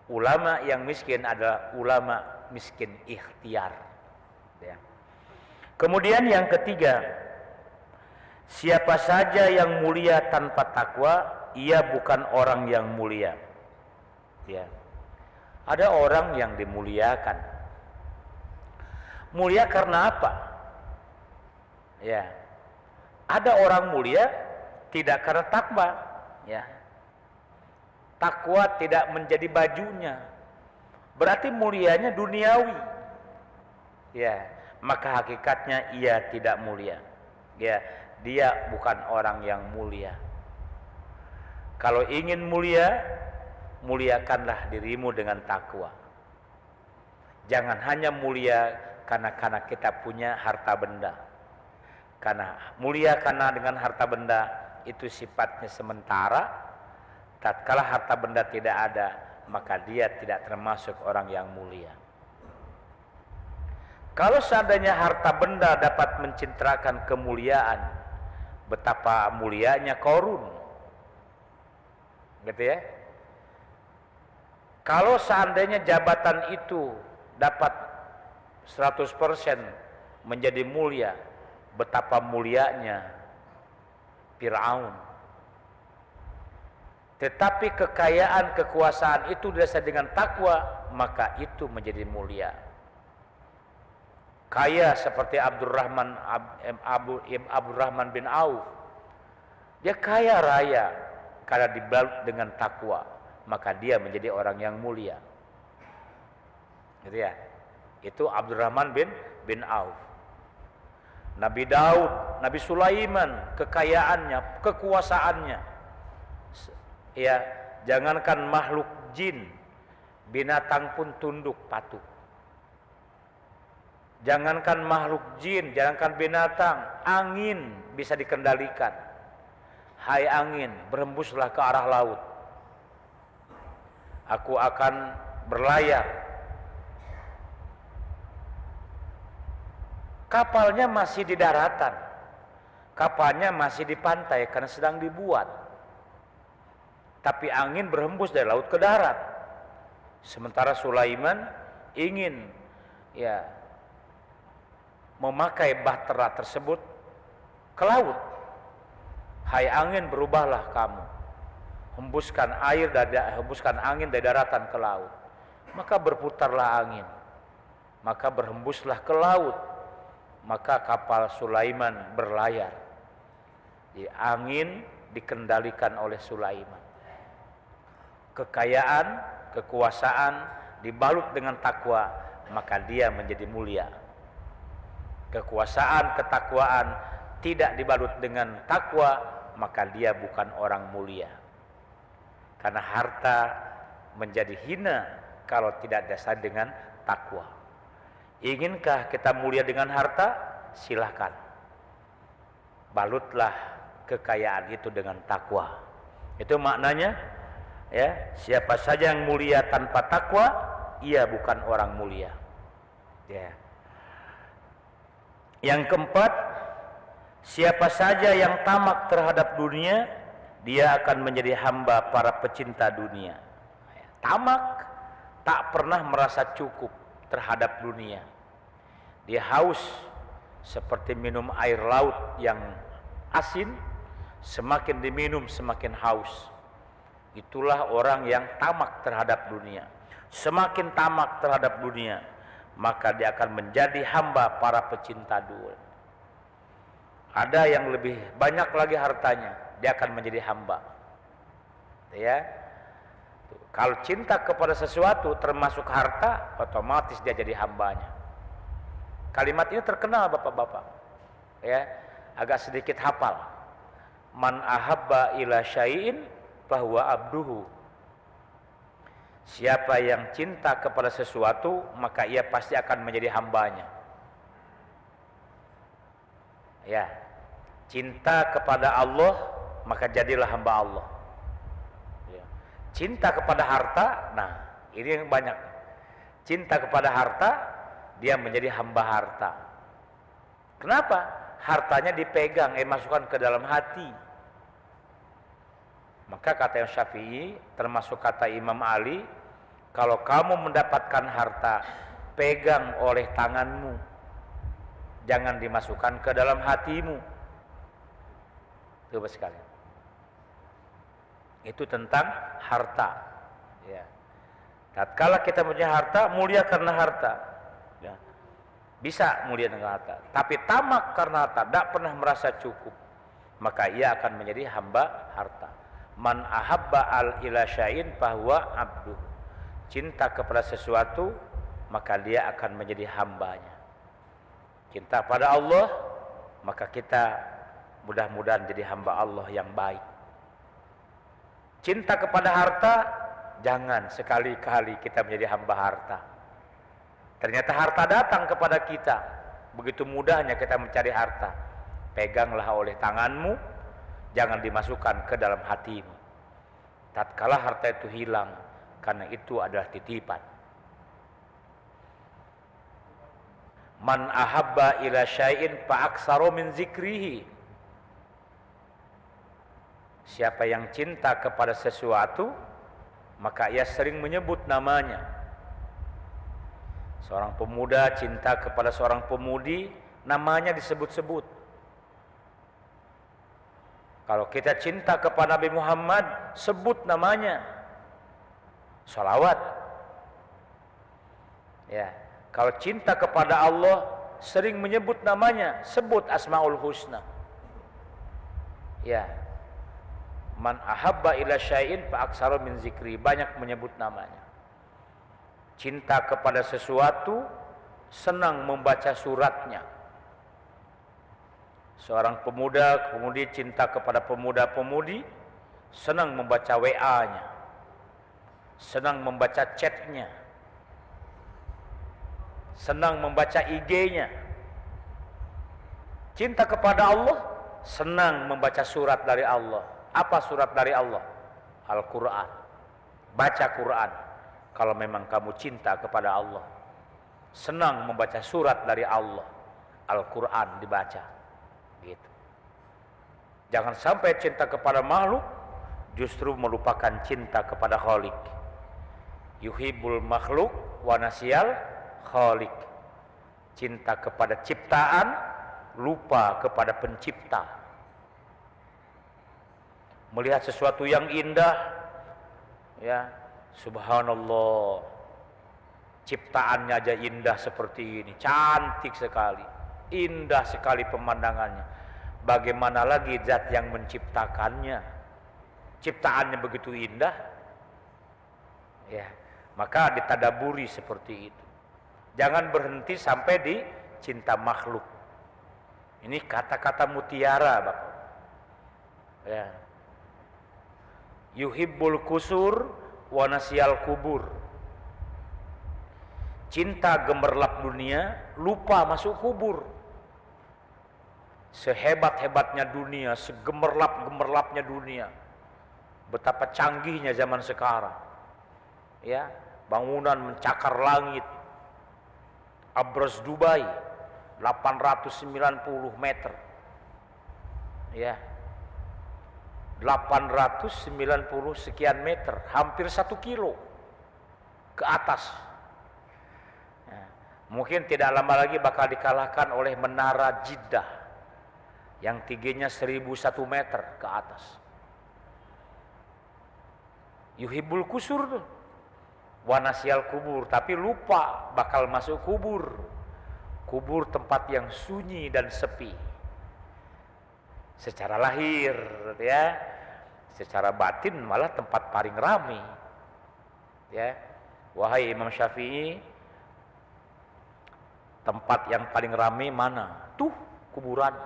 Ulama yang miskin adalah ulama miskin ikhtiar. Ya. Kemudian yang ketiga, siapa saja yang mulia tanpa takwa, ia bukan orang yang mulia. Ya. Ada orang yang dimuliakan. Mulia karena apa? Ya. Ada orang mulia tidak karena takwa, ya. Takwa tidak menjadi bajunya. Berarti mulianya duniawi. Ya, maka hakikatnya ia tidak mulia. Ya, dia bukan orang yang mulia. Kalau ingin mulia, muliakanlah dirimu dengan takwa. Jangan hanya mulia karena kita punya harta benda. Karena mulia karena dengan harta benda itu sifatnya sementara. Tatkala harta benda tidak ada, maka dia tidak termasuk orang yang mulia. Kalau seandainya harta benda dapat mencitrakan kemuliaan, betapa mulianya Qarun, gitu ya. Kalau seandainya jabatan itu dapat 100% menjadi mulia, betapa mulianya Fir'aun. Tetapi kekayaan, kekuasaan itu didasari dengan takwa, maka itu menjadi mulia. Kaya seperti Abdurrahman bin Auf, dia kaya raya karena dibalut dengan takwa, maka dia menjadi orang yang mulia. Gitu ya. Itu Abdurrahman bin Auf. Nabi Daud, Nabi Sulaiman, kekayaannya, kekuasaannya, ya, jangankan makhluk jin, binatang pun tunduk patuh. Jangankan makhluk jin, jangankan binatang, angin bisa dikendalikan. hai angin, berhembuslah ke arah laut. Aku akan berlayar. Kapalnya masih di daratan, kapalnya masih di pantai karena sedang dibuat. Tapi angin berhembus dari laut ke darat. Sementara Sulaiman ingin memakai bahtera tersebut ke laut. Hai angin, berubahlah kamu, hembuskan angin dari daratan ke laut. Maka berputarlah angin, maka berhembuslah ke laut. Maka kapal Sulaiman berlayar. Di angin dikendalikan oleh Sulaiman. Kekayaan, kekuasaan dibalut dengan takwa, maka dia menjadi mulia. Kekuasaan, ketakwaan tidak dibalut dengan takwa, maka dia bukan orang mulia. Karena harta menjadi hina kalau tidak dasar dengan takwa. Inginkah kita mulia dengan harta? Silahkan. Balutlah kekayaan itu dengan takwa. Itu maknanya, ya, siapa saja yang mulia tanpa takwa, ia bukan orang mulia. Ya. Yang keempat, siapa saja yang tamak terhadap dunia, dia akan menjadi hamba para pecinta dunia. Tamak, tak pernah merasa cukup terhadap dunia. Dia haus seperti minum air laut yang asin, semakin diminum semakin haus. Itulah orang yang tamak terhadap dunia. Semakin tamak terhadap dunia, maka dia akan menjadi hamba para pecinta dunia. Ada yang lebih banyak lagi hartanya, dia akan menjadi hamba. Ya. Kalau cinta kepada sesuatu termasuk harta, otomatis dia jadi hambanya. Kalimat ini terkenal bapak-bapak. Ya, agak sedikit hafal. Man ahabba ila syai'in fahuwa abduhu. Siapa yang cinta kepada sesuatu, maka ia pasti akan menjadi hambanya. Ya. Cinta kepada Allah, maka jadilah hamba Allah. Ya. Cinta kepada harta, nah, ini yang banyak. Cinta kepada harta, dia menjadi hamba harta. Kenapa? Hartanya dipegang, masukkan ke dalam hati. Maka kata yang Syafi'i, termasuk kata Imam Ali, kalau kamu mendapatkan harta, pegang oleh tanganmu, jangan dimasukkan ke dalam hatimu. Coba sekalian. Itu tentang harta. Ya. Tatkala kita punya harta, mulia karena harta. Ya. Bisa mulia dengan harta. Tapi tamak karena harta, tidak pernah merasa cukup, maka ia akan menjadi hamba harta. Man ahabba al ila syai'in fahuwa abduh. Cinta kepada sesuatu, maka dia akan menjadi hambanya. Cinta pada Allah, maka kita mudah-mudahan jadi hamba Allah yang baik. Cinta kepada harta, jangan sekali-kali kita menjadi hamba harta. Ternyata harta datang kepada kita, begitu mudahnya kita mencari harta. Peganglah oleh tanganmu, jangan dimasukkan ke dalam hatimu. Tatkala harta itu hilang, karena itu adalah titipan. Man ahabba ila syai'in fa aksaru min zikrihi. Siapa yang cinta kepada sesuatu, maka ia sering menyebut namanya. Seorang pemuda cinta kepada seorang pemudi, namanya disebut-sebut. Kalau kita cinta kepada Nabi Muhammad, sebut namanya. Salawat. Ya. Kalau cinta kepada Allah, sering menyebut namanya, sebut Asmaul Husna. Ya. Man ahabba ila syai'in fa aksaru min zikri, banyak menyebut namanya. Cinta kepada sesuatu, senang membaca suratnya. Seorang pemuda-pemudi cinta kepada pemuda-pemudi, senang membaca WA-nya, senang membaca chat-nya, senang membaca IG-nya. Cinta kepada Allah, senang membaca surat dari Allah. Apa surat dari Allah? Al-Quran. Baca Quran kalau memang kamu cinta kepada Allah. Senang membaca surat dari Allah, Al-Quran dibaca gitu. Jangan sampai cinta kepada makhluk justru melupakan cinta kepada Khalik. Yuhibbul makhluk wa nasiyal Khalik. Cinta kepada ciptaan, lupa kepada pencipta. Melihat sesuatu yang indah, ya, subhanallah, ciptaannya aja indah seperti ini, cantik sekali, indah sekali pemandangannya. Bagaimana lagi zat yang menciptakannya? Ciptaannya begitu indah, ya, maka ditadaburi seperti itu. Jangan berhenti sampai di cinta makhluk. Ini kata-kata mutiara, Bapak. Ya. Yuhibbul kusur wa nasiyal kubur. Cinta gemerlap dunia, lupa masuk kubur. Sehebat-hebatnya dunia, segemerlap-gemerlapnya dunia, betapa canggihnya zaman sekarang. Ya, bangunan mencakar langit. Abraz Dubai 890 meter. Ya. 890 sekian meter, hampir 1 kilo ke atas. Ya. Mungkin tidak lama lagi bakal dikalahkan oleh Menara Jeddah yang tingginya 1001 meter ke atas. Yuhibbul kusur tuh, wanasial kubur, tapi lupa bakal masuk kubur. Kubur tempat yang sunyi dan sepi. Secara lahir, ya, secara batin malah tempat paling ramai. Ya, wahai Imam Syafi'i, tempat yang paling ramai mana? Tuh, kuburan.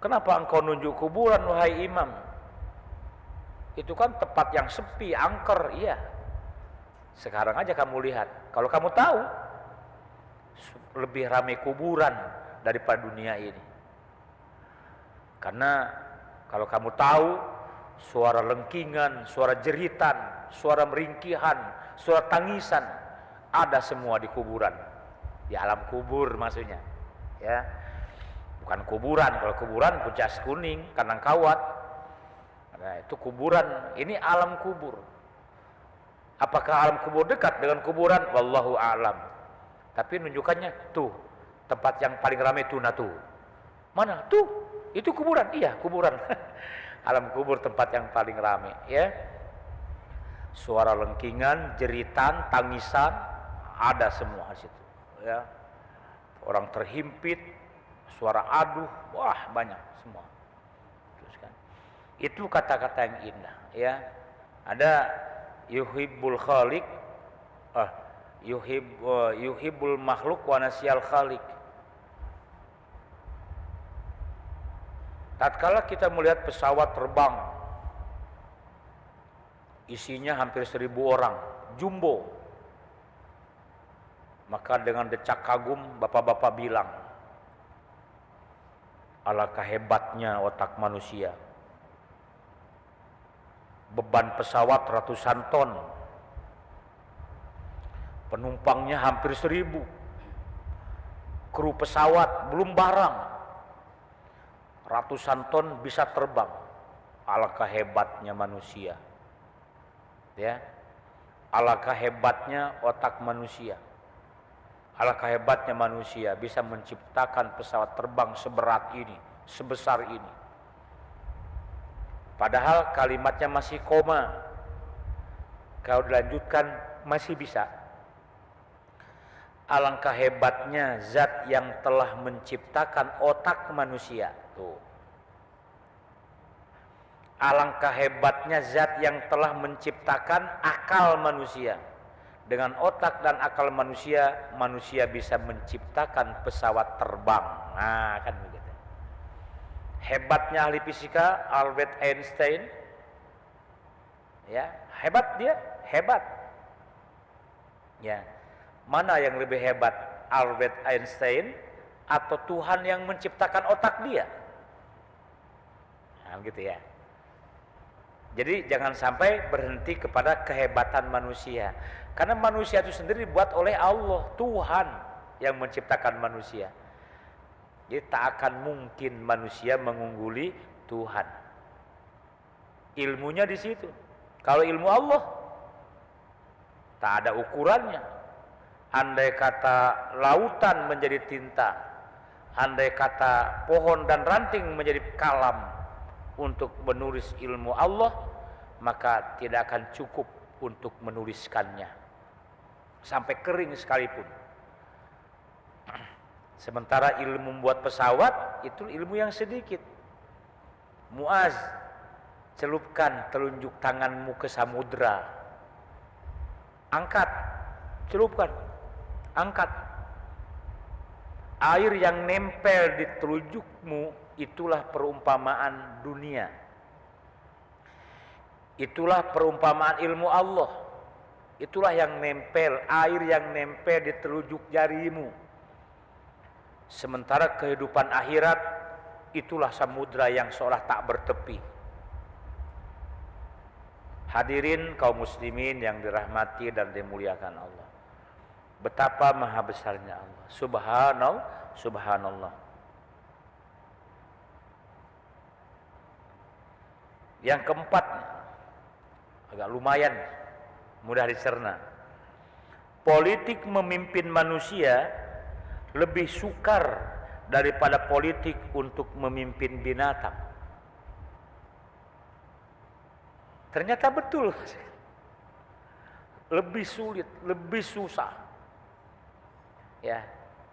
Kenapa engkau nunjuk kuburan, wahai Imam? Itu kan tempat yang sepi, angker, iya. Sekarang aja kamu lihat, kalau kamu tahu, lebih ramai kuburan daripada dunia ini. Karena kalau kamu tahu, suara lengkingan, suara jeritan, suara meringkihan, suara tangisan, ada semua di kuburan, di alam kubur maksudnya, ya. Bukan kuburan, kalau kuburan Pujas Kuning, Kanangkawat, nah itu kuburan, ini alam kubur. Apakah alam kubur dekat dengan kuburan? Wallahu a'lam. Tapi nunjukannya tuh tempat yang paling ramai tuh, nah tuh. Mana? Tuh, itu kuburan. Iya, kuburan. Alam kubur tempat yang paling ramai, ya. Suara lengkingan, jeritan, tangisan ada semua di situ, ya. Orang terhimpit, suara aduh, wah banyak semua. Terus kan. Itu kata-kata yang indah, ya. Ada yuhibbul khaliq, yuhibbul makhluk wa nasiyal khaliq. Tatkala kita melihat pesawat terbang, isinya hampir 1000 orang, jumbo, maka dengan decak kagum bapak-bapak bilang, alangkah hebatnya otak manusia. Beban pesawat ratusan ton, penumpangnya hampir 1000, kru pesawat belum barang, ratusan ton bisa terbang. Alangkah hebatnya manusia, ya. Alangkah hebatnya otak manusia. Alangkah hebatnya manusia bisa menciptakan pesawat terbang seberat ini, sebesar ini. Padahal kalimatnya masih koma. Kalau dilanjutkan masih bisa. Alangkah hebatnya zat yang telah menciptakan otak manusia. Tuh. Alangkah hebatnya zat yang telah menciptakan akal manusia. Dengan otak dan akal manusia, manusia bisa menciptakan pesawat terbang. Nah, kan begitu. Hebatnya ahli fisika Albert Einstein, ya, hebat dia, hebat. Ya. Mana yang lebih hebat, Albert Einstein atau Tuhan yang menciptakan otak dia? Nah, gitu ya. Jadi jangan sampai berhenti kepada kehebatan manusia. Karena manusia itu sendiri dibuat oleh Allah, Tuhan yang menciptakan manusia. Jadi tak akan mungkin manusia mengungguli Tuhan. Ilmunya di situ. Kalau ilmu Allah tak ada ukurannya. Andai kata lautan menjadi tinta, andai kata pohon dan ranting menjadi kalam untuk menulis ilmu Allah, maka tidak akan cukup untuk menuliskannya sampai kering sekalipun. Sementara ilmu membuat pesawat itu ilmu yang sedikit. Muaz, celupkan telunjuk tanganmu ke samudra, angkat, celupkan, angkat. Air yang nempel di telunjukmu itulah perumpamaan dunia. Itulah perumpamaan ilmu Allah. Itulah yang nempel, air yang nempel di telunjuk jarimu. Sementara kehidupan akhirat itulah samudra yang seolah tak bertepi. Hadirin kaum muslimin yang dirahmati dan dimuliakan Allah. Betapa maha besarnya Allah. Subhanallah, subhanallah. Yang keempat, agak lumayan mudah dicerna. Politik memimpin manusia lebih sukar daripada politik untuk memimpin binatang. Ternyata betul. Lebih sulit, lebih susah. Ya,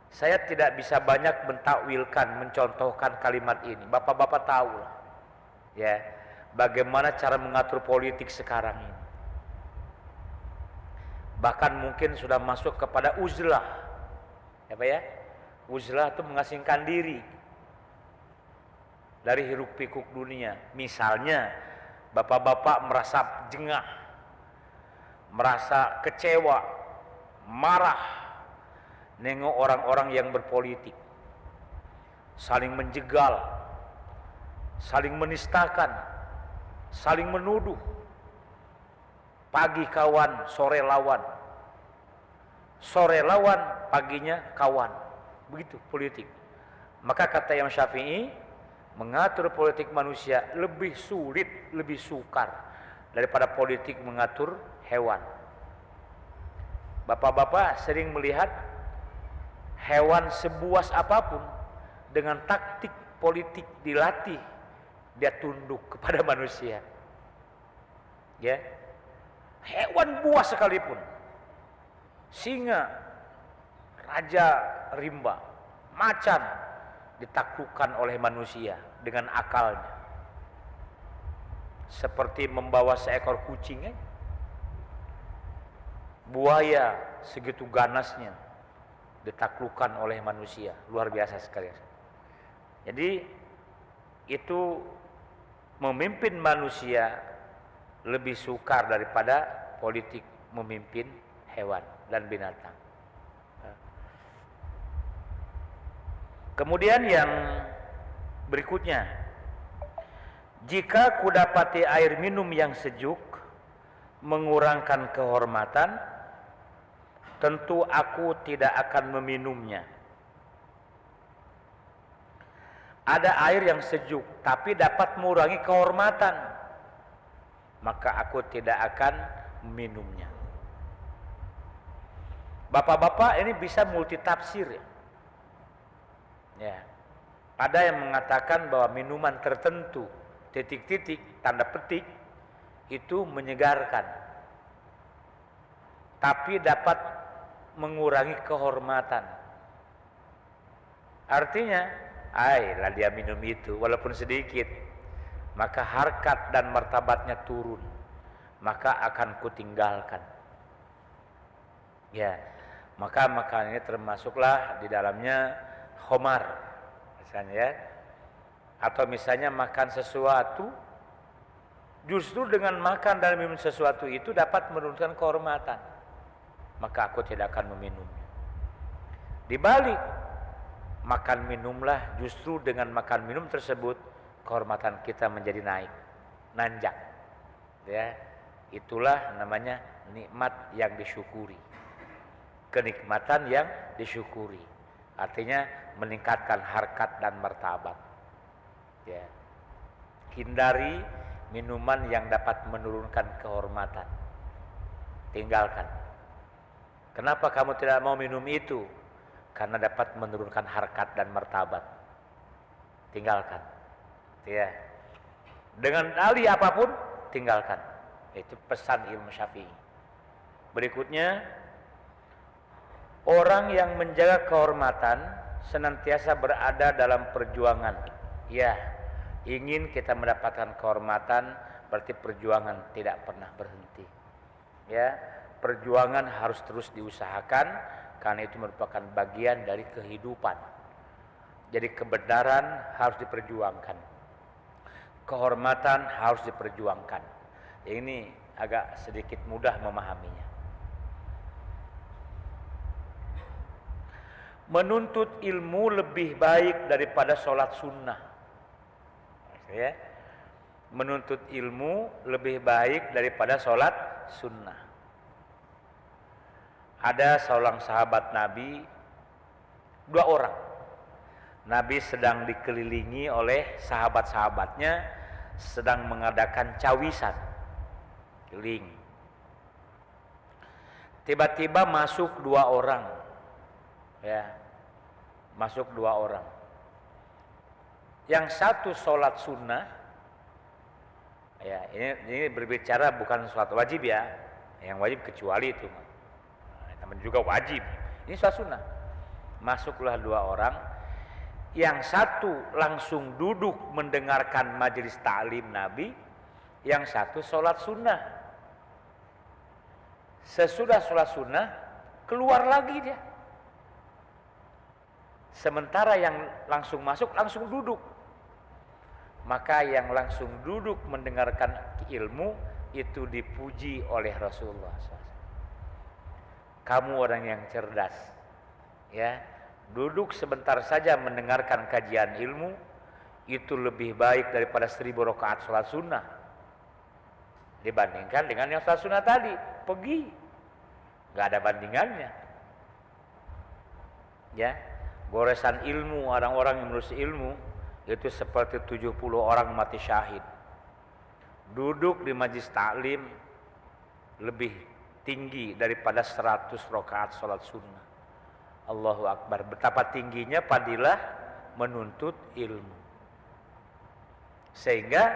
saya tidak bisa banyak mentakwilkan, mencontohkan kalimat ini. Bapak-bapak tahu lah. Ya, bagaimana cara mengatur politik sekarang ini. Bahkan mungkin sudah masuk kepada uzlah. Apa ya? Uzlah itu mengasingkan diri dari hiruk pikuk dunia. Misalnya, bapak-bapak merasa jengah, merasa kecewa, marah nengok orang-orang yang berpolitik, saling menjegal, saling menistakan, saling menuduh. Pagi kawan, sore lawan. Sore lawan, paginya kawan. Begitu politik. Maka kata Imam Syafi'i, mengatur politik manusia lebih sulit, lebih sukar daripada politik mengatur hewan. Bapak-bapak sering melihat hewan sebuas apapun dengan taktik politik dilatih, dia tunduk kepada manusia. Ya, hewan buas sekalipun, singa, raja rimba, macan ditaklukkan oleh manusia dengan akalnya. Seperti membawa seekor kucing, buaya segitu ganasnya ditaklukkan oleh manusia, luar biasa sekali. Jadi itu memimpin manusia lebih sukar daripada politik memimpin hewan dan binatang. Kemudian yang berikutnya, jika kudapati air minum yang sejuk mengurangkan kehormatan, tentu aku tidak akan meminumnya. Ada air yang sejuk tapi dapat mengurangi kehormatan, maka aku tidak akan meminumnya. Bapak-bapak ini bisa multitafsir ya. Ya. Ada yang mengatakan bahwa minuman tertentu titik-titik tanda petik itu menyegarkan, tapi dapat mengurangi kehormatan. Artinya, lah dia minum itu walaupun sedikit, maka harkat dan martabatnya turun, maka akan kutinggalkan. Ya, maka makanannya termasuklah di dalamnya khomar, misalnya ya. Atau misalnya makan sesuatu, justru dengan makan dan minum sesuatu itu dapat menurunkan kehormatan, maka aku tidak akan meminumnya. Dibalik, makan minumlah, justru dengan makan minum tersebut kehormatan kita menjadi naik, nanjak. Ya, itulah namanya nikmat yang disyukuri, kenikmatan yang disyukuri. Artinya meningkatkan harkat dan martabat. Ya. Hindari minuman yang dapat menurunkan kehormatan. Tinggalkan. Kenapa kamu tidak mau minum itu? Karena dapat menurunkan harkat dan martabat. Tinggalkan. Ya. Dengan dalih apapun, tinggalkan. Itu pesan Imam Syafi'i. Berikutnya, orang yang menjaga kehormatan senantiasa berada dalam perjuangan. Ya, ingin kita mendapatkan kehormatan berarti perjuangan tidak pernah berhenti. Ya, perjuangan harus terus diusahakan karena itu merupakan bagian dari kehidupan. Jadi kebenaran harus diperjuangkan. Kehormatan harus diperjuangkan. Ini agak sedikit mudah memahaminya. Menuntut ilmu lebih baik daripada sholat sunnah. Ya. Menuntut ilmu lebih baik daripada sholat sunnah. Ada seorang sahabat Nabi, 2 orang. Nabi sedang dikelilingi oleh sahabat-sahabatnya, sedang mengadakan cawisan, keliling. Tiba-tiba masuk 2 orang. Ya, masuk 2 orang. Yang satu sholat sunnah. Ya, ini berbicara bukan sholat wajib ya. Yang wajib kecuali itu. Namun juga wajib. Ini sholat sunnah. Masuklah 2 orang. Yang satu langsung duduk mendengarkan majelis ta'lim Nabi. Yang satu sholat sunnah. Sesudah sholat sunnah, keluar lagi dia. Sementara yang langsung masuk langsung duduk. Maka yang langsung duduk mendengarkan ilmu itu dipuji oleh Rasulullah SAW. Kamu orang yang cerdas, ya, duduk sebentar saja mendengarkan kajian ilmu itu lebih baik daripada 1000 rakaat sholat sunnah. Dibandingkan dengan yang sholat sunnah tadi, pergi, nggak ada bandingannya. Ya. Goresan ilmu, orang-orang yang menulis ilmu itu seperti 70 orang mati syahid. Duduk di majlis taklim lebih tinggi daripada 100 rakaat sholat sunnah. Allahu Akbar. Betapa tingginya fadilah menuntut ilmu. Sehingga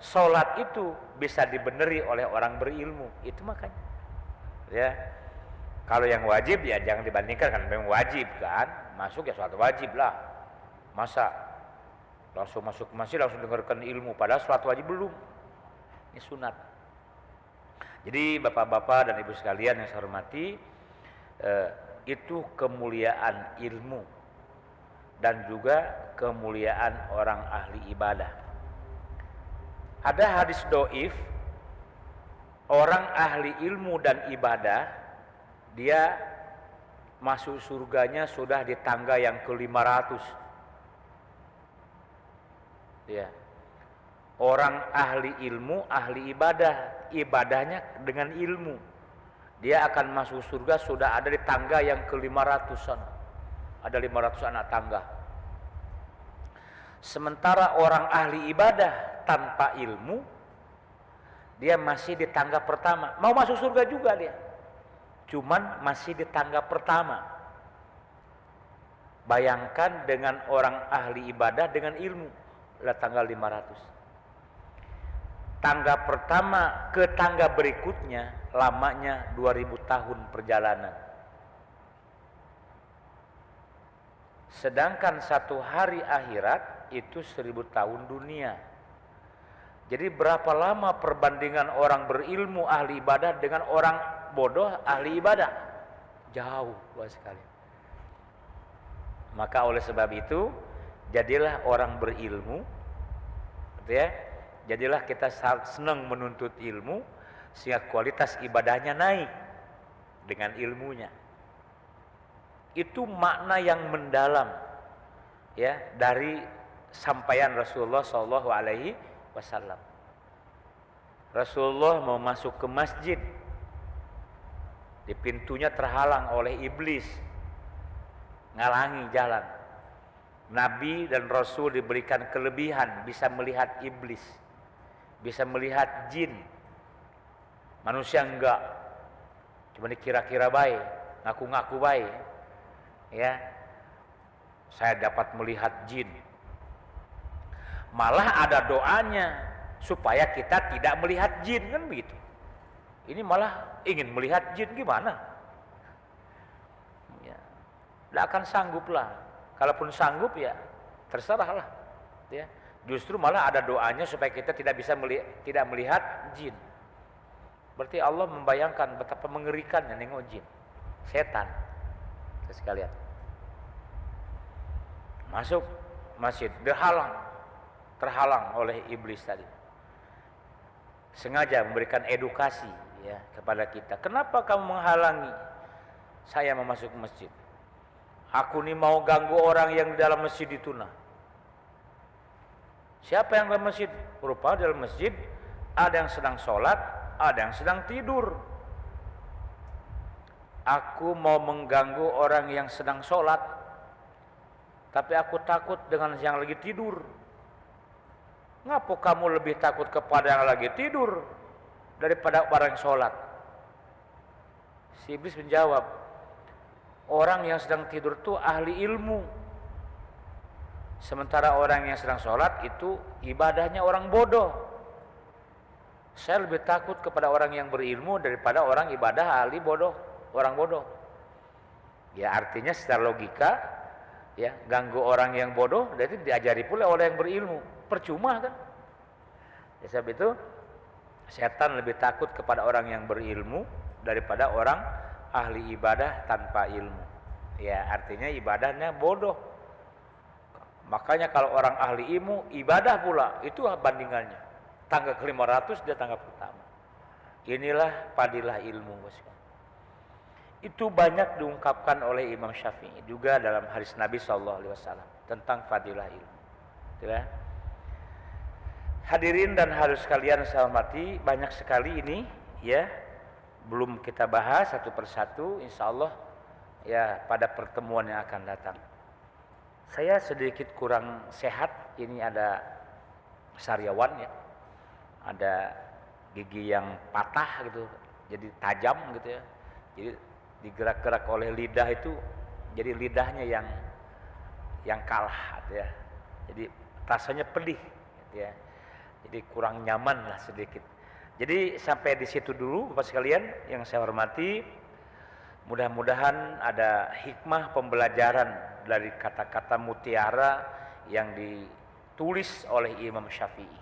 sholat itu bisa dibeneri oleh orang berilmu. Itu makanya. Ya. Kalau yang wajib ya jangan dibandingkan, kan memang wajib kan. Masuk ya sholat wajib lah. Masa langsung masuk masjid langsung dengarkan ilmu padahal sholat wajib belum. Ini sunat. Jadi bapak-bapak dan ibu sekalian yang saya hormati, itu kemuliaan ilmu dan juga kemuliaan orang ahli ibadah. Ada hadis doif, orang ahli ilmu dan ibadah dia masuk surganya sudah di tangga yang ke-500. Ya. Orang ahli ilmu, ahli ibadah, ibadahnya dengan ilmu. Dia akan masuk surga sudah ada di tangga yang ke-500-an. Ada 500 anak tangga. Sementara orang ahli ibadah tanpa ilmu, dia masih di tangga pertama. Mau masuk surga juga dia. Cuman masih di tangga pertama. Bayangkan dengan orang ahli ibadah dengan ilmu, adalah tanggal 500. Tangga pertama ke tangga berikutnya lamanya 2000 tahun perjalanan. Sedangkan 1 hari akhirat itu 1000 tahun dunia. Jadi berapa lama perbandingan orang berilmu ahli ibadah dengan orang bodoh ahli ibadah? Jauh luas sekali. Maka oleh sebab itu jadilah orang berilmu, ya. Jadilah kita senang menuntut ilmu sehingga kualitas ibadahnya naik dengan ilmunya. Itu makna yang mendalam ya dari sampaian Rasulullah Shallallahu Alaihi Wasallam. Rasulullah mau masuk ke masjid, di pintunya terhalang oleh iblis, ngalangi jalan. Nabi dan Rasul diberikan kelebihan, bisa melihat iblis, bisa melihat jin. Manusia enggak, cuma dikira-kira baik, ngaku-ngaku baik. Ya, saya dapat melihat jin. Malah ada doanya supaya kita tidak melihat jin, kan begitu. Ini malah ingin melihat jin, gimana? Ya, tidak akan sanggup lah. Kalaupun sanggup ya terserahlah. Ya, justru malah ada doanya supaya kita tidak bisa tidak melihat jin. Berarti Allah membayangkan betapa mengerikannya nengok jin, setan. Sekalian masuk masjid terhalang oleh iblis tadi. Sengaja memberikan edukasi ya kepada kita. Kenapa kamu menghalangi saya masuk masjid? Aku ini mau ganggu orang yang di dalam masjid itu nah. Siapa yang dalam masjid? Rupanya dalam masjid ada yang sedang sholat, ada yang sedang tidur. Aku mau mengganggu orang yang sedang sholat, tapi aku takut dengan yang lagi tidur. Ngapa kamu lebih takut kepada yang lagi tidur daripada orang yang sholat? Si iblis menjawab, orang yang sedang tidur itu ahli ilmu, sementara orang yang sedang sholat itu ibadahnya orang bodoh. Saya lebih takut kepada orang yang berilmu daripada orang ibadah ahli bodoh, orang bodoh. Ya artinya secara logika, ya ganggu orang yang bodoh, berarti diajari pula oleh yang berilmu, percuma kan? Ya, sebab itu setan lebih takut kepada orang yang berilmu daripada orang ahli ibadah tanpa ilmu. Ya artinya ibadahnya bodoh. Makanya kalau orang ahli ilmu ibadah pula itu bandingannya. Tangga ke-500 dia tangga pertama. Inilah padilah ilmu, bosku. Itu banyak diungkapkan oleh Imam Syafi'i juga dalam hadis Nabi SAW tentang fadilah ilmu. Ya. Hadirin dan hadirin sekalian saya hormati, banyak sekali ini ya. Belum kita bahas satu persatu, insya Allah ya pada pertemuan yang akan datang. Saya sedikit kurang sehat, ini ada sariawan ya, ada gigi yang patah gitu, jadi tajam gitu ya, jadi digerak-gerak oleh lidah itu, jadi lidahnya yang kalah gitu ya, jadi rasanya pedih gitu ya, jadi kurang nyaman lah sedikit. Jadi sampai di situ dulu Bapak sekalian yang saya hormati. Mudah-mudahan ada hikmah pembelajaran dari kata-kata mutiara yang ditulis oleh Imam Syafi'i.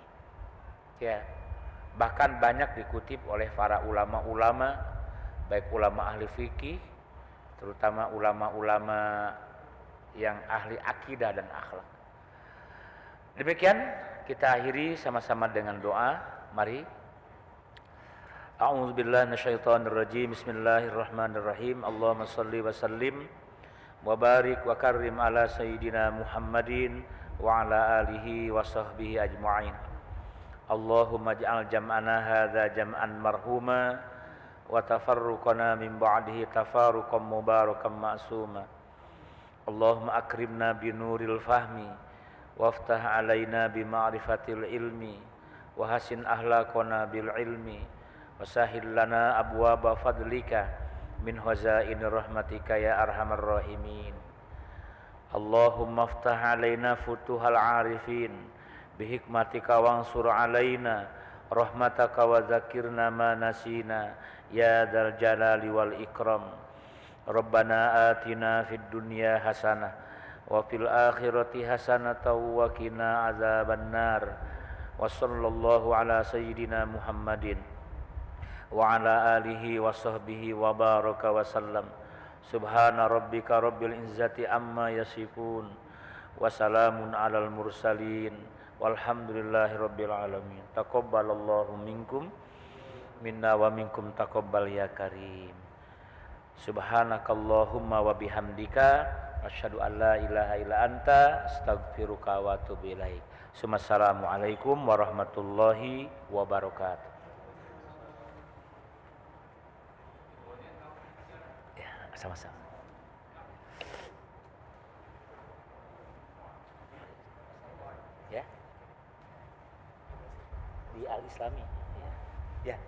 Ya, bahkan banyak dikutip oleh para ulama-ulama, baik ulama ahli fikih, terutama ulama-ulama yang ahli akidah dan akhlak. Demikian kita akhiri sama-sama dengan doa. Mari. A'udzu billahi minasyaitonir rajim. Bismillahirrahmanirrahim. Allahumma shalli wa sallim wa barik wa karrim ala sayyidina Muhammadin wa ala alihi wa sahbihi ajma'in. Allahumma ij'al jam'ana hadza jam'an marhuma wa tafarruqana min ba'dihi tafarruqan mubarakan ma'suma. Allahumma akrimna bi nuril fahmi waftah alaina bi ma'rifatil ilmi wa hasin ahlaqana bil ilmi wasahil lana abwaba fadlika min hazain rahmatika ya arhamar rahimin. Allahumma aftah alaina futuhal arifin bihikmatika wansur alaina rahmataka wa zakirna ma nasina ya dzal jalali wal ikram. Rabbana atina fid dunya hasanah wa fil akhirati hasanatan wa qina azabannar. Wa sallallahu ala sayyidina Muhammadin wa ala alihi wa sahbihi wa baraka wa sallam. Subhana rabbika rabbil izzati amma yasifun wa salamun alal mursalin walhamdulillahi rabbil alamin. Taqabbalallahu minkum minna wa minkum taqabbal ya karim. Subhanakallahumma wa bihamdika Asyhadu an la ilaha illa anta astaghfiruka wa atubu ilaik. Assalamualaikum warahmatullahi wabarakatuh. Ya, sama-sama. Ya. Di Al-Islami. Ya.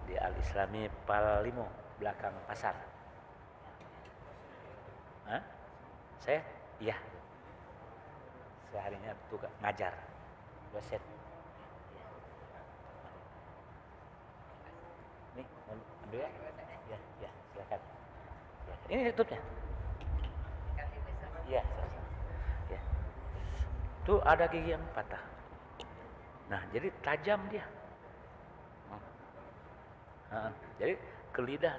Di Al-Islami Palimo, belakang pasar. Hah? Saya? Iya. Seharinya tukang ngajar, dosen. Nih, ambil ya? Ya, silakan. Ya. Ini tutupnya. Iya, ya. Tuh ada gigi yang patah. Nah, jadi tajam dia. Jadi ke lidah